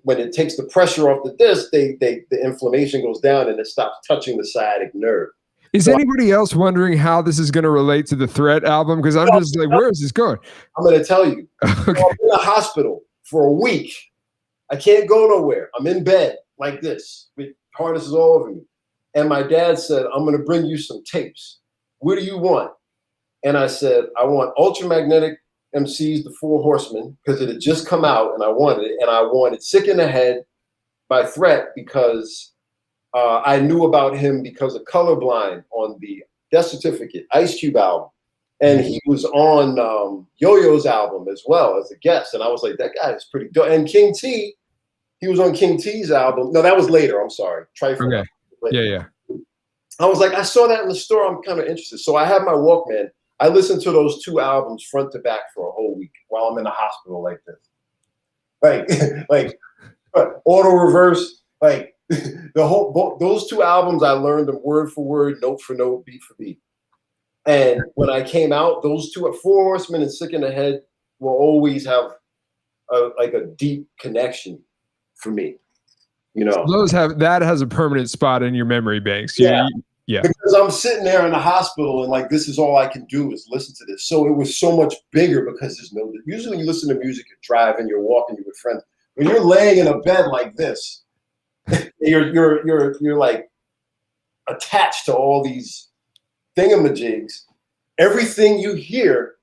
when it takes the pressure off the disc, the inflammation goes down and it stops touching the sciatic nerve. Is anybody else wondering how this is going to relate to the Threat album? Because I'm just like, where is this going? I'm going to tell you. Okay. I'm in the hospital for a week. I can't go nowhere. I'm in bed like this with harnesses all over me. And my dad said, I'm going to bring you some tapes. What do you want? And I said, I want Ultramagnetic MC's The Four Horsemen, because it had just come out and I wanted it. And I wanted Sick in the Head by Threat, because I knew about him because of Colorblind on the Death Certificate, Ice Cube album. And he was on Yo-Yo's album as well as a guest. And I was like, that guy is pretty dope. And King T, he was on King T's album. No, that was later. I'm sorry. Trifle. Okay. Yeah. I was like, I saw that in the store. I'm kind of interested. So I have my Walkman. I listened to those 2 albums front to back for a whole week while I'm in the hospital like this. Like auto reverse, like those 2 albums, I learned them word for word, note for note, beat for beat. And when I came out, those 2, Four Horsemen and Sick in the Head, will always have a deep connection for me. That has a permanent spot in your memory banks. Yeah. Yeah. Because I'm sitting there in the hospital and like, this is all I can do is listen to this. So it was so much bigger because usually when you listen to music, you're driving, you're walking, you're with friends. When you're laying in a bed like this, you're like attached to all these thingamajigs. Everything you hear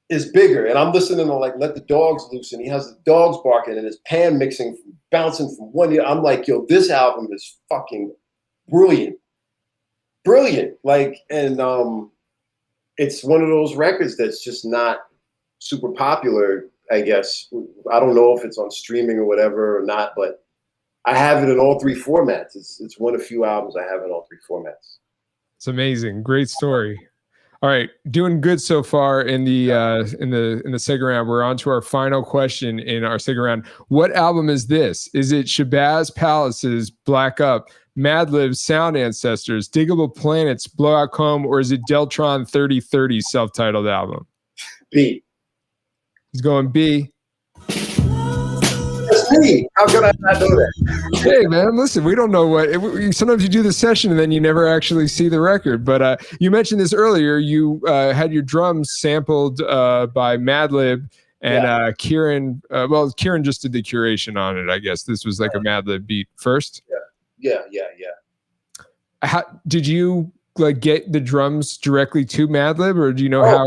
is bigger. And I'm listening to like Let the Dogs Loose, and he has the dogs barking and his pan mixing, bouncing from one ear. I'm like, yo, this album is fucking brilliant. Like, and it's one of those records that's just not super popular, I guess. I don't know if it's on streaming or whatever or not, but I have it in all three formats. It's one of the few albums I have in all three formats. It's amazing. Great story. All right, doing good so far in the second round. We're on to our final question in our second round. What album is this? Is it Shabazz Palace's Black Up, Madlib's Sound Ancestors, Diggable Planets, Blowout Comb, or is it Deltron 3030 self-titled album? B. He's going B. That's me. How could I not know that? Hey, man, listen, we don't know what. Sometimes you do the session and then you never actually see the record. But you mentioned this earlier. You had your drums sampled by Madlib and Kieran. Well, Kieran just did the curation on it, I guess. This was like a Madlib beat first. Yeah. How did you like get the drums directly to Madlib, or do you know how?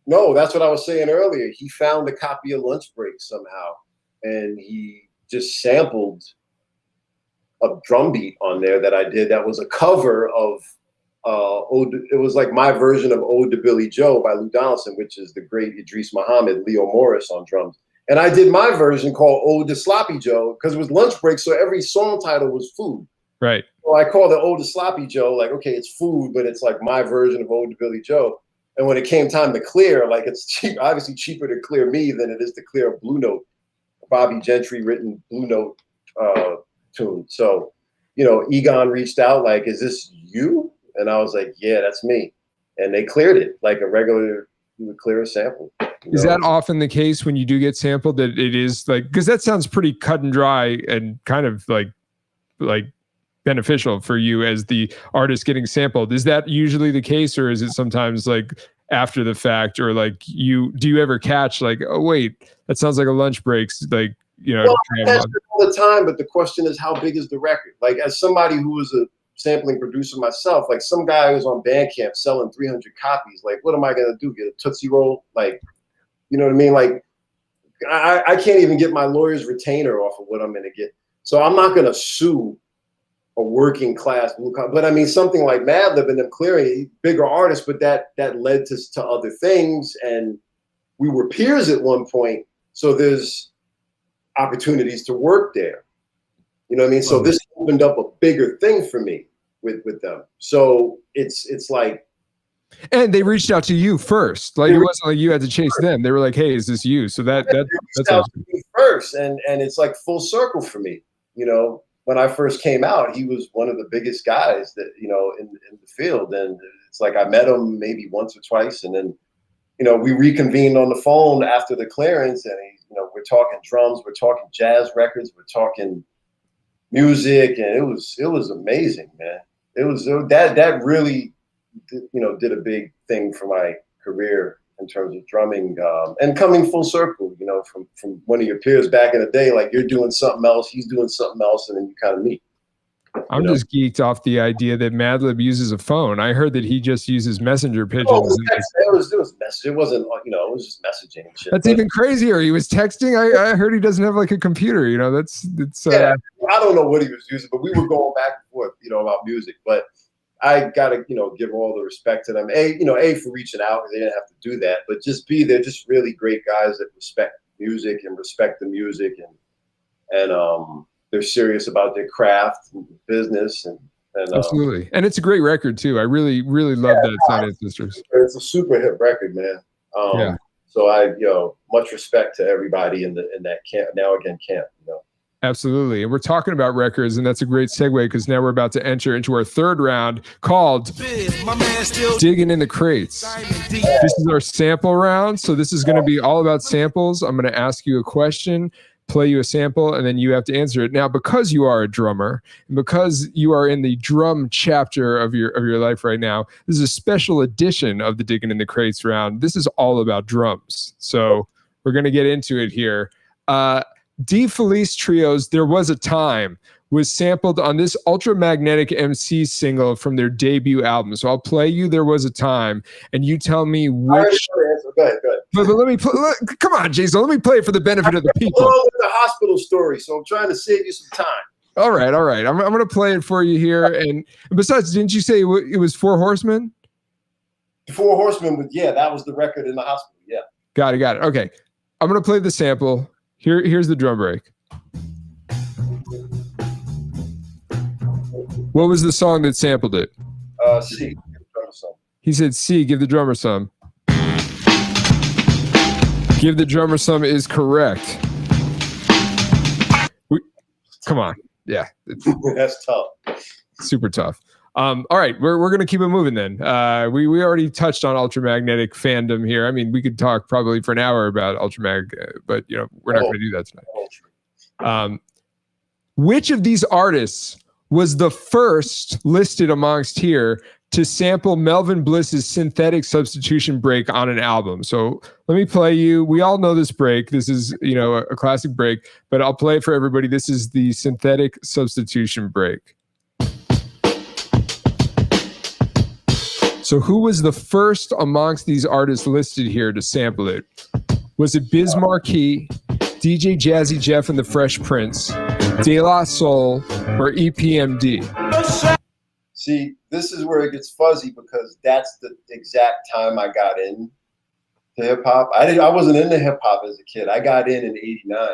No, that's what I was saying earlier. He found a copy of Lunch Break somehow, and he just sampled a drum beat on there that I did. That was a cover of it was like my version of Ode to Billy Joe by Lou Donaldson, which is the great Idris Muhammad, Leo Morris on drums. And I did my version called Ode to Sloppy Joe because it was lunch break, so every song title was food. Right. So I called it Ode to Sloppy Joe, like, okay, it's food, but it's like my version of Ode to Billy Joe. And when it came time to clear, like it's cheap, obviously cheaper to clear me than it is to clear a Blue Note, Bobby Gentry written Blue Note tune. So, you know, Egon reached out like, is this you? And I was like, yeah, that's me. And they cleared it like a regular, you would clear a sample. Is that often the case when you do get sampled that it is like, because that sounds pretty cut and dry and kind of like beneficial for you as the artist getting sampled. Is that usually the case, or is it sometimes like after the fact, or like do you ever catch like, oh wait, that sounds like a lunch breaks, like, you know? Well, I catch it all the time, but the question is, how big is the record? Like, as somebody who was a sampling producer myself, like some guy who's on Bandcamp selling 300 copies, like what am I gonna do? Get a Tootsie Roll? Like, you know what I mean? Like, I can't even get my lawyer's retainer off of what I'm gonna get. So I'm not gonna sue a working class blue collar, but I mean something like Madlib and them clearing, bigger artists, but that led to other things, and we were peers at one point. So there's opportunities to work there. You know what I mean? So this opened up a bigger thing for me with them. So it's like, and they reached out to you first. Like it wasn't like you had to chase them. They were like, "Hey, is this you?" So that's out to me first, and it's like full circle for me. You know, when I first came out, he was one of the biggest guys that, you know, in the field, and it's like I met him maybe once or twice, and then, you know, we reconvened on the phone after the clearance, and you know, we're talking drums, we're talking jazz records, we're talking music, and it was amazing, man. It was that really, you know, did a big thing for my career in terms of drumming, and coming full circle, you know, from one of your peers back in the day, like you're doing something else, he's doing something else, and then you kind of meet. I'm just geeked off the idea that Madlib uses a phone. I heard that he just uses messenger pigeons. Oh, it was message. It wasn't, you know, it was just messaging and shit. That's even crazier. He was texting. I heard he doesn't have like a computer. You know, it's. Yeah, I don't know what he was using, but we were going back and forth, you know, about music. But I gotta, you know, give all the respect to them. A for reaching out, because they didn't have to do that. But just B, they're just really great guys that respect music and respect the music, and they're serious about their craft and business, and absolutely. And it's a great record too. I really, really love that Sound Ancestors. It's a super hit record, man. So I, you know, much respect to everybody in that camp. Now again, camp, you know. Absolutely. And we're talking about records, and that's a great segue because now we're about to enter into our third round called Digging in the Crates. This is our sample round. So this is going to be all about samples. I'm going to ask you a question, play you a sample, and then you have to answer it. Now, because you are a drummer and because you are in the drum chapter of your life right now, this is a special edition of the Digging in the Crates round. This is all about drums. So we're going to get into it here. D. Felice Trio's There Was a Time was sampled on this Ultramagnetic MC single from their debut album. So I'll play you There Was a Time, and you tell me which. Go ahead. But let me come on, Jason. Let me play it for the benefit of the people. With the hospital story, so I'm trying to save you some time. All right. I'm going to play it for you here. And besides, didn't you say it was Four Horsemen? Four Horsemen, that was the record in the hospital. Yeah. Got it. Okay. I'm going to play the sample. Here's the drum break. What was the song that sampled it? C. He said C. Give the drummer some. Give the drummer some is correct. Come on. Yeah. That's tough. Super tough. All right, we're gonna keep it moving then. We already touched on ultramagnetic fandom here. I mean, we could talk probably for an hour about ultramag, but we're not gonna do that tonight. Which of these artists was the first listed amongst here to sample Melvin Bliss's synthetic substitution break on an album? So let me play you. We all know this break. This is, a classic break, but I'll play it for everybody. This is the synthetic substitution break. So who was the first amongst these artists listed here to sample it? Was it Biz Markie, DJ Jazzy Jeff and the Fresh Prince, De La Soul, or EPMD? See, this is where it gets fuzzy because that's the exact time I got in to hip hop. I wasn't into hip hop as a kid. I got in '89.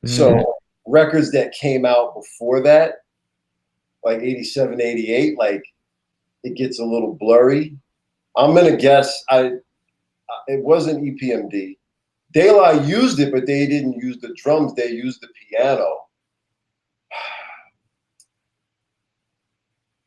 So records that came out before that, like '87, '88, like it gets a little blurry. I'm gonna guess it wasn't EPMD. De La used it, but they didn't use the drums. They used the piano.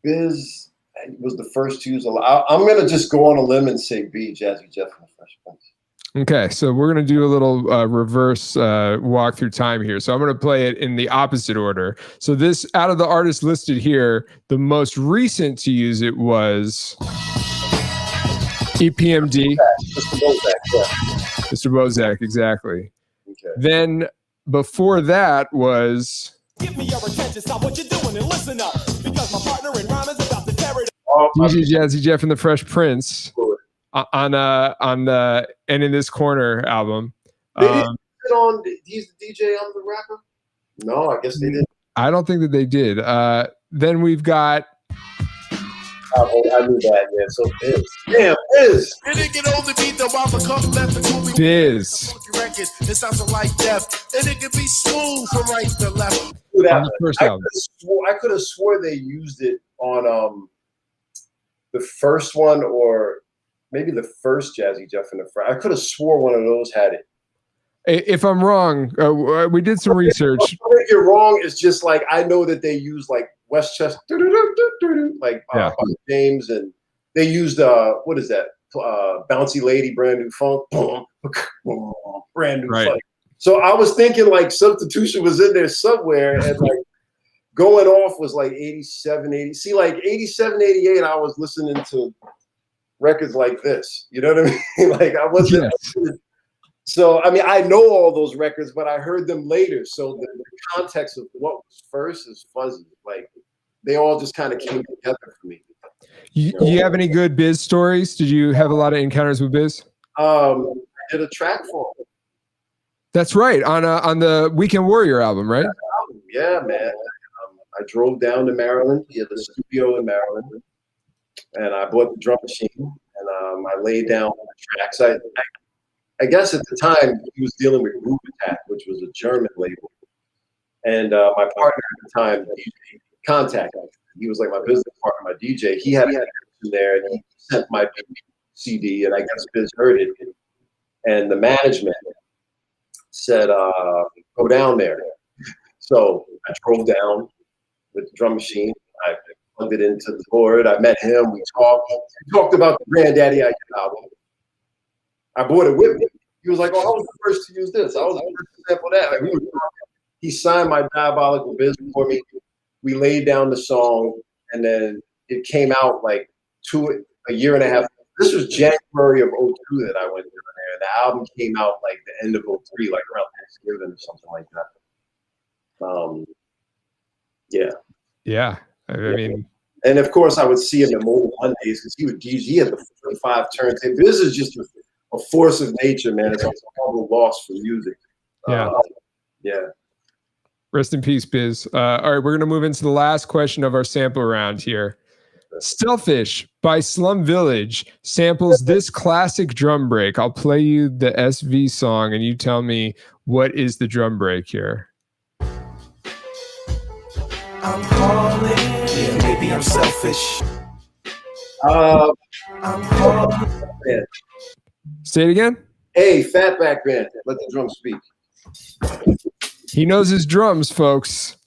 Biz was the first to use a lot. I'm going to just go on a limb and say B, Jazzy Jeff and the Fresh Prince. Okay, so we're going to do a little reverse walk through time here. So I'm going to play it in the opposite order. So this, out of the artists listed here, the most recent to use it was EPMD. Mr. Bozak, yeah. Mr. Bozak, exactly. Okay. Then before that was... Give me your attention, stop what you're doing and listen up. Because my partner in rhyme is about to tear it DJ Jazzy Jeff and the Fresh Prince on the And in This Corner album. He's the DJ, I'm the rapper? No, I guess they didn't. I don't think that they did. Then we've got... I knew that, yeah. So Biz. Damn, Biz. Biz. It sounds like death, and it can be smooth from right to left. On the first album. I could have swore they used it on the first one, or maybe the first Jazzy Jeff and the Fresh. I could have swore one of those had it. If I'm wrong, we did some research. If you're wrong, it's just like I know that they used like Westchester, like James, and they used what is that? Bouncy Lady, Brand New Funk, Brand New Funk. So I was thinking like substitution was in there somewhere, and like going off was like 87, 80. See, like 87, 88, I was listening to records like this. You know what I mean? Like I wasn't. Yes. So, I mean, I know all those records, but I heard them later. So the context of what was first is fuzzy. Like they all just kind of came together for me. You have any good Biz stories? Did you have a lot of encounters with Biz? I did a track for him. That's right. On the Weekend Warrior album, right? Yeah, man. I drove down to Maryland. He had a studio in Maryland. And I bought the drum machine. And I laid down the tracks. I guess at the time he was dealing with Groove Attack, which was a German label. And my partner at the time, he contacted me. He was like my business partner, my DJ. He had in there, and he sent my CD, and I guess Biz heard it. And the management said, go down there. So I drove down with the drum machine. I plugged it into the board. I met him. We talked about the Granddaddy album. I brought it with me. He was like, "Oh, I was the first to use this. I was the first to sample that." Like, he signed my Diabolical Biz for me. We laid down the song, and then it came out like a year and a half. This was January of '02 that I went down there. And the album came out like the end of '03, like around Thanksgiving or something like that. Yeah. Yeah. I mean. And of course, I would see him at Mobile Mondays because he would DJ. He had the 45 turntable. This is just a force of nature, man. It's a horrible loss for music. Yeah. Yeah. Rest in peace, Biz. All right, we're going to move into the last question of our sample round here. Stealthish by Slum Village samples this classic drum break. I'll play you the SV song, and you tell me what is the drum break here. I'm calling. Maybe I'm selfish. Uh, man. Say it again. Hey, Fatback Band. Let the drums speak. He knows his drums, folks.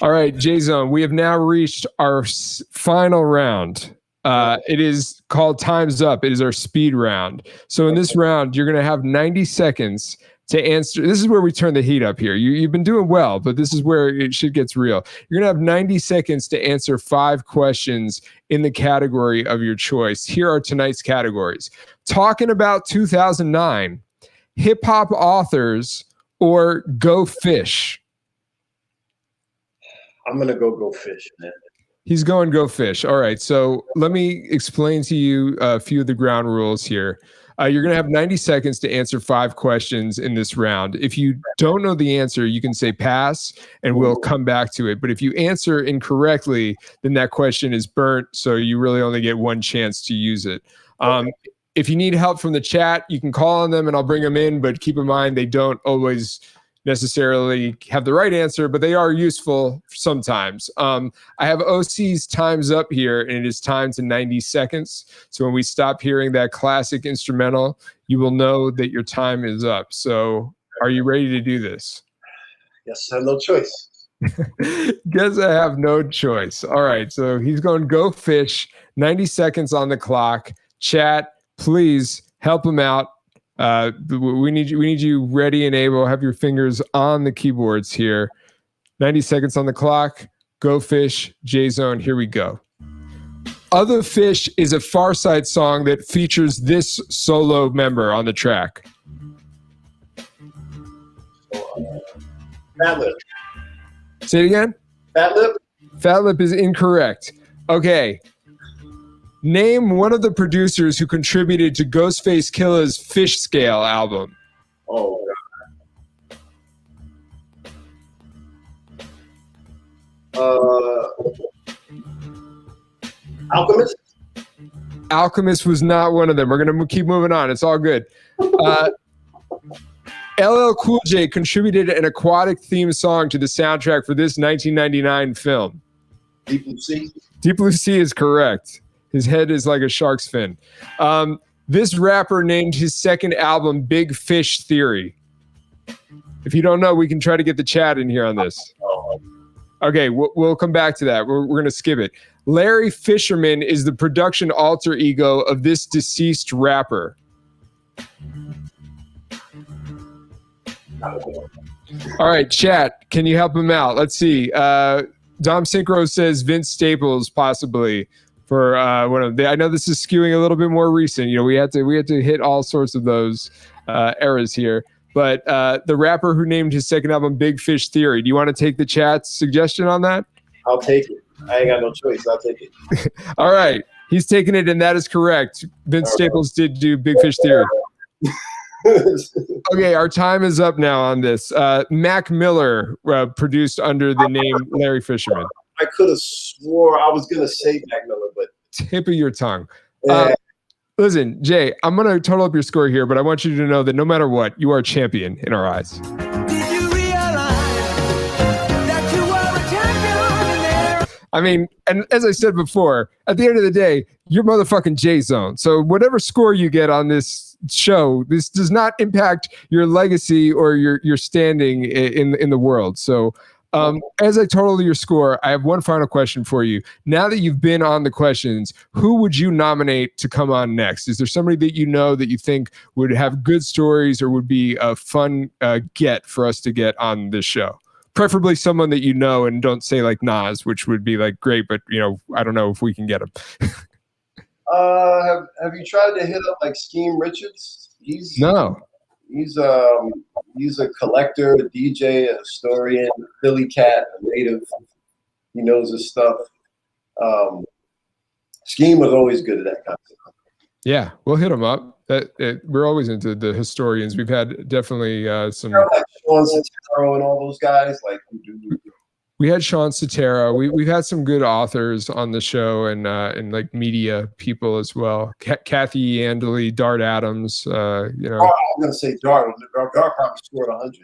All right, J-Zone, we have now reached our final round. It is called Time's Up. It is our speed round. So in this round, you're going to have 90 seconds to answer. This is where we turn the heat up here. You've been doing well, but this is where shit gets real. You're going to have 90 seconds to answer 5 questions in the category of your choice. Here are tonight's categories. Talking about 2009, hip-hop authors, or Go Fish. I'm going to go fish, man. He's going Go Fish. All right, so let me explain to you a few of the ground rules here. You're going to have 90 seconds to answer 5 questions in this round. If you don't know the answer, you can say pass, and we'll come back to it. But if you answer incorrectly, then that question is burnt, so you really only get one chance to use it. If you need help from the chat, you can call on them, and I'll bring them in. But keep in mind, they don't always necessarily have the right answer, but they are useful sometimes. I have OC's Time's Up here, and it is time to 90 seconds. So when we stop hearing that classic instrumental, you will know that your time is up. So are you ready to do this? Yes, I have no choice. Guess I have no choice. All right, so he's going Go Fish, 90 seconds on the clock. Chat, please help him out. We need you ready and able. Have your fingers on the keyboards here. 90 seconds on the clock. Go Fish, J-Zone. Here we go. Other Fish is a Far Side song that features this solo member on the track. Fat Lip. Say it again. Fat Lip. Fat Lip is incorrect. Okay. Name one of the producers who contributed to Ghostface Killah's Fish Scale album. Oh, Alchemist. Alchemist was not one of them. We're going to keep moving on. It's all good. LL Cool J contributed an aquatic theme song to the soundtrack for this 1999 film. Deep Blue Sea. Deep Blue Sea is correct. His head is like a shark's fin. This rapper named his second album Big Fish Theory. If you don't know, we can try to get the chat in here on this. Okay, we'll come back to that. We're going to skip it. Larry Fisherman is the production alter ego of this deceased rapper. All right, chat, can you help him out? Let's see. Dom Synchro says Vince Staples, possibly. For one of the, I know this is skewing a little bit more recent. You know, we had to hit all sorts of those eras here. But the rapper who named his second album Big Fish Theory. Do you want to take the chat's suggestion on that? I'll take it. I ain't got no choice. I'll take it. All right, he's taking it, and that is correct. Vince Staples did do Big Fish Theory. Okay, our time is up now on this. Mac Miller produced under the name Larry Fisherman. I could have swore I was gonna say Mac Miller, but tip of your tongue. Yeah. Listen, Jay, I'm going to total up your score here, but I want you to know that no matter what, you are a champion in our eyes. Did you realize that you were a champion in there? I mean, and as I said before, at the end of the day, you're motherfucking J-Zone. So whatever score you get on this show, this does not impact your legacy or your standing in the world. So as I total your score, I have one final question for you. Now that you've been on the questions, who would you nominate to come on next? Is there somebody that you know that you think would have good stories or would be a fun get for us to get on this show? Preferably someone that you know, and don't say like Nas, which would be like great, but you know, I don't know if we can get him. Have you tried to hit up like Scheme Richards? No. He's a collector, a DJ, a historian, a Philly cat, a native. He knows his stuff. Scheme was always good at that kind of stuff. Yeah, we'll hit him up. We're always into the historians. We've had definitely some. Like Sean Sotero and all those guys. Like we had Sean Sotero. We've had some good authors on the show and like media people as well. Kathy Andely, Dart Adams. You know. Oh, I'm gonna say Dart. Dart probably scored 100.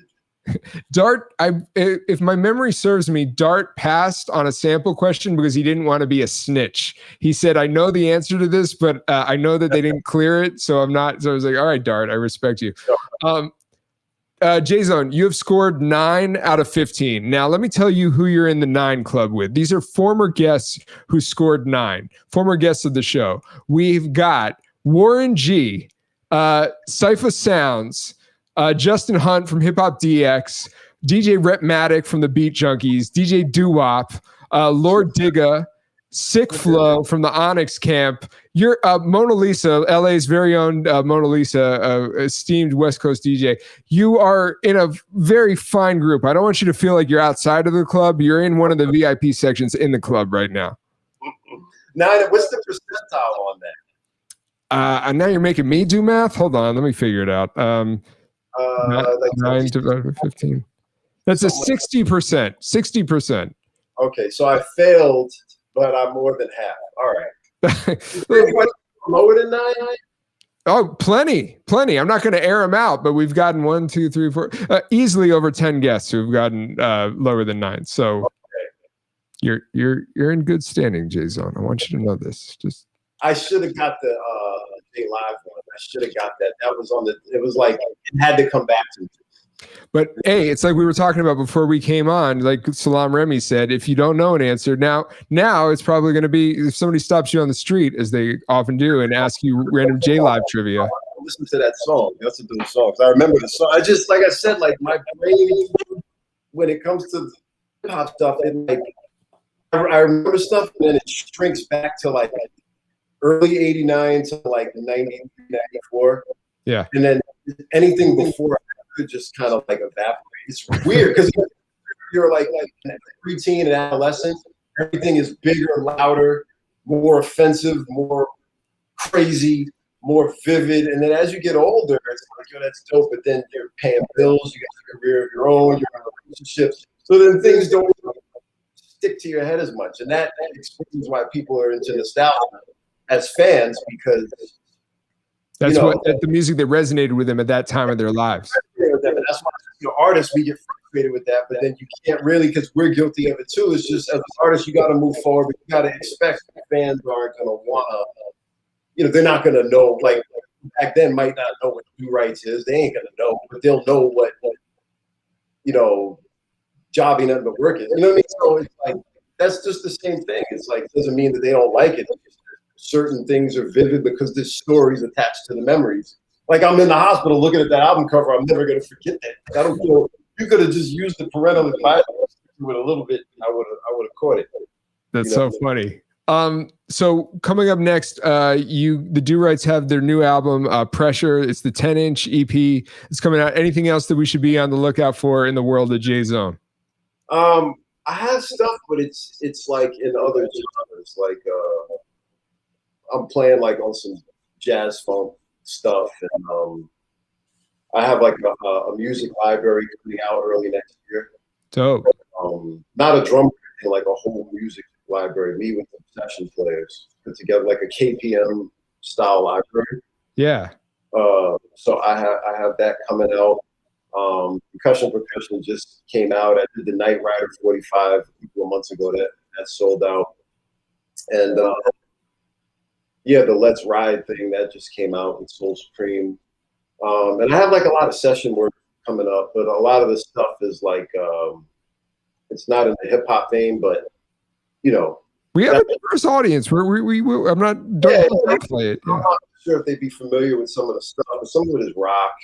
Dart, if my memory serves me, Dart passed on a sample question because he didn't want to be a snitch. He said, I know the answer to this, but I know that they didn't clear it, so I'm not. So I was like, all right, Dart, I respect you. J-Zone, you have scored 9 out of 15. Now, let me tell you who you're in the 9 club with. These are former guests who scored 9, former guests of the show. We've got Warren G, Cypher Sounds, Justin Hunt from Hip Hop DX, DJ Repmatic from the Beat Junkies, DJ Doo-Wop, Lord Digga, Sick Flow from the Onyx Camp. You're Mona Lisa, LA's very own Mona Lisa, esteemed West Coast DJ. You are in a very fine group. I don't want you to feel like you're outside of the club. You're in one of the VIP sections in the club right now. Now, what's the percentile on that? And now you're making me do math? Hold on, let me figure it out. Like 9 divided by 15. That's a 60%. 60%. Okay, so I failed, but I'm more than half. All right. Lower than 9? Oh, plenty. I'm not going to air them out, but we've gotten 1, 2, 3, 4, easily over 10 guests who've gotten lower than 9. So okay. You're in good standing, J-Zone. I want you to know this. Just I should have got the J Live one. I should have got that. That was on the. It was like it had to come back to me. But hey, it's like we were talking about before we came on. Like Salam Remy said, if you don't know an answer now it's probably going to be if somebody stops you on the street, as they often do, and ask you random J Live trivia. Listen to that song. Listen to the song. I remember the song. I just like I said, like my brain when it comes to hip hop stuff, it like I remember stuff and then it shrinks back to like early '89 to like 90, 94. Yeah, and then anything before could just kind of like evaporate. It's weird because you're like preteen and adolescent. Everything is bigger, louder, more offensive, more crazy, more vivid. And then as you get older, it's like, yo, that's dope. But then you're paying bills, you got a career of your own, you're in relationships. So then things don't stick to your head as much. And that explains why people are into nostalgia as fans, because that's the music that resonated with them at that time of their lives. That's why artists, we get frustrated with that, but then you can't really, because we're guilty of it too. It's just as an artist, you got to move forward, but you got to expect the fans aren't going to want to, they're not going to know. Like back then, might not know what do rights is. They ain't going to know, but they'll know what jobbing nothing but work is. You know what I mean? So it's like that's just the same thing. It's like it doesn't mean that they don't like it. Certain things are vivid because there's stories attached to the memories. Like I'm in the hospital looking at that album cover, I'm never gonna forget that. I don't feel you could have just used the parental advisory with a little bit. I would have caught it. That's so funny. So coming up next, the Do Rights have their new album, Pressure. It's the 10-inch EP. It's coming out. Anything else that we should be on the lookout for in the world of J-Zone? I have stuff, but it's like in other genres. Like I'm playing like on some jazz funk stuff, and I have like a music library coming out early next year. Dope. Not a drum thing, like a whole music library. Me with the session players put together like a KPM style library. Yeah. So I have that coming out. Percussion just came out. I did the Night Rider 45 a couple of months ago. That sold out, and the Let's Ride thing that just came out with Soul Supreme. And I have like a lot of session work coming up, but a lot of this stuff is like it's not in the hip hop vein, but we have a diverse audience. I'm not don't play it. I'm not sure if they'd be familiar with some of the stuff, but some of it is rock.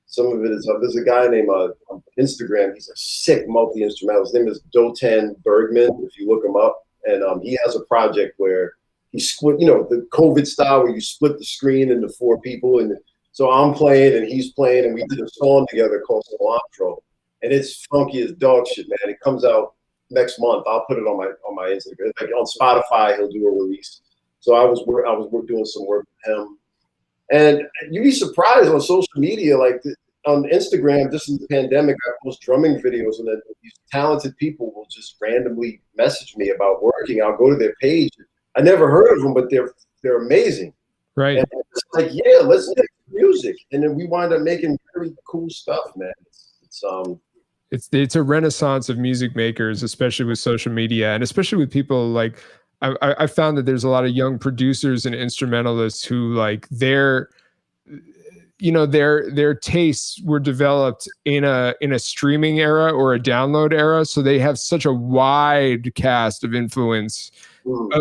Some of it is there's a guy named on Instagram. He's a sick multi-instrumental. His name is Dotan Bergman. If you look him up, and he has a project where he split, the COVID style where you split the screen into 4 people, and so I'm playing and he's playing, and we did a song together called Cilantro, and it's funky as dog shit, man. It comes out next month. I'll put it on my Instagram. Like on Spotify, he'll do a release. So I was doing some work with him, and you'd be surprised on social media, like on Instagram. Just in the pandemic, I post drumming videos, and then these talented people will just randomly message me about working. I'll go to their page. I never heard of them, but they're amazing. Right. And it's like, yeah, let's make music. And then we wind up making very cool stuff, man. It's a renaissance of music makers, especially with social media, and especially with people like I found that there's a lot of young producers and instrumentalists who like their tastes were developed in a streaming era or a download era, so they have such a wide cast of influence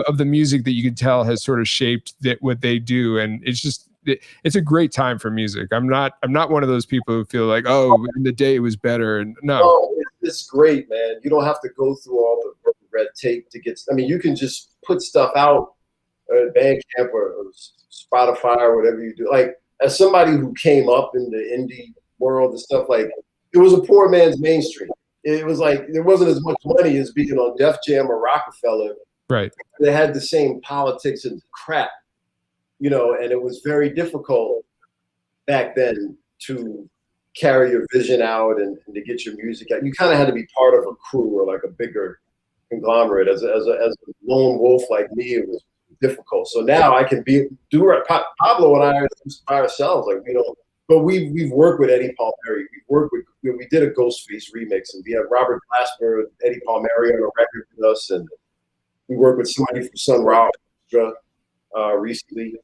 of the music that you can tell has sort of shaped what they do, and it's a great time for music. I'm not one of those people who feel like, oh, in the day it was better. And no, it's great, man. You don't have to go through all the red tape to get. I mean, you can just put stuff out at Bandcamp or Spotify or whatever you do. Like, as somebody who came up in the indie world and stuff, like, it was a poor man's mainstream. It was like there wasn't as much money as being on Def Jam or Rockefeller. Right. They had the same politics and crap, and it was very difficult back then to carry your vision out and to get your music out. You kind of had to be part of a crew or like a bigger conglomerate. As a lone wolf like me, it was difficult. So now I can Pablo and I are just by ourselves. Like, we don't, but we've worked with Eddie Palmieri. We did a Ghostface remix, and we had Robert Glasper and Eddie Palmieri on a record with us, and we worked with somebody from Sun Ra Orchestra recently.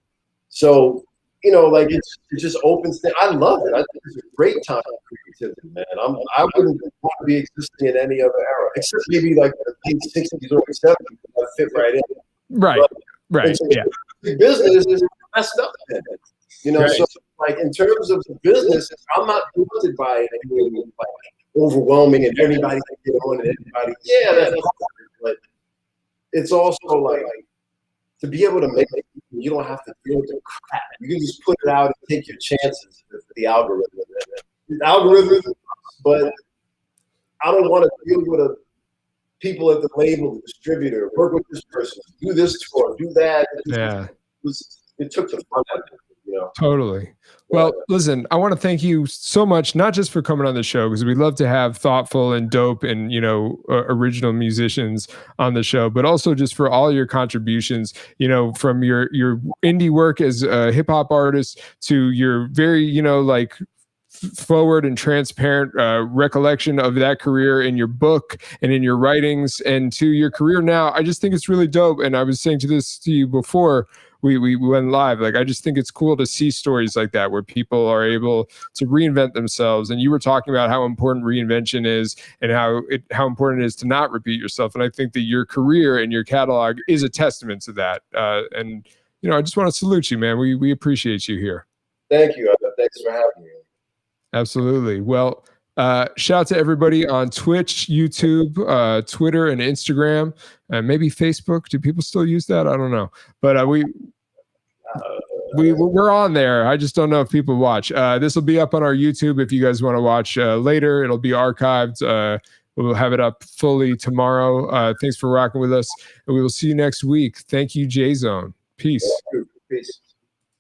So, like it just opens things. I love it. I think it's a great time for creativity, man. I wouldn't want to be existing in any other era, except maybe like the late 60s or 70s. I fit right in. Right. But right. Yeah. The business is messed up, man. Right. So like in terms of the business, I'm not daunted by anything like overwhelming and everybody can get on and everybody. Yeah, that's hard, but it's also like to be able to make it, you don't have to deal with the crap. You can just put it out and take your chances with the algorithm. The algorithm, but I don't want to deal with people at the label, the distributor, work with this person, do this tour, do that. It took the fun out of it. Totally. Well, listen, I want to thank you so much, not just for coming on the show, because we love to have thoughtful and dope and, original musicians on the show, but also just for all your contributions, from your indie work as a hip hop artist to your very, forward and transparent recollection of that career in your book and in your writings, and to your career now. I just think it's really dope. And I was saying to you before we went live, like, I just think it's cool to see stories like that where people are able to reinvent themselves. And you were talking about how important reinvention is and how important it is to not repeat yourself. And I think that your career and your catalog is a testament to that. And I just want to salute you, man. We appreciate you here. Thank you. Thanks for having me. Absolutely. Well, shout out to everybody on Twitch, YouTube, Twitter, and Instagram, and maybe Facebook. Do people still use that? I don't know. But we're on there. I just don't know if people watch. This will be up on our YouTube if you guys want to watch later. It'll be archived. We'll have it up fully tomorrow. Thanks for rocking with us, and we will see you next week. Thank you, J-Zone. Peace. Peace.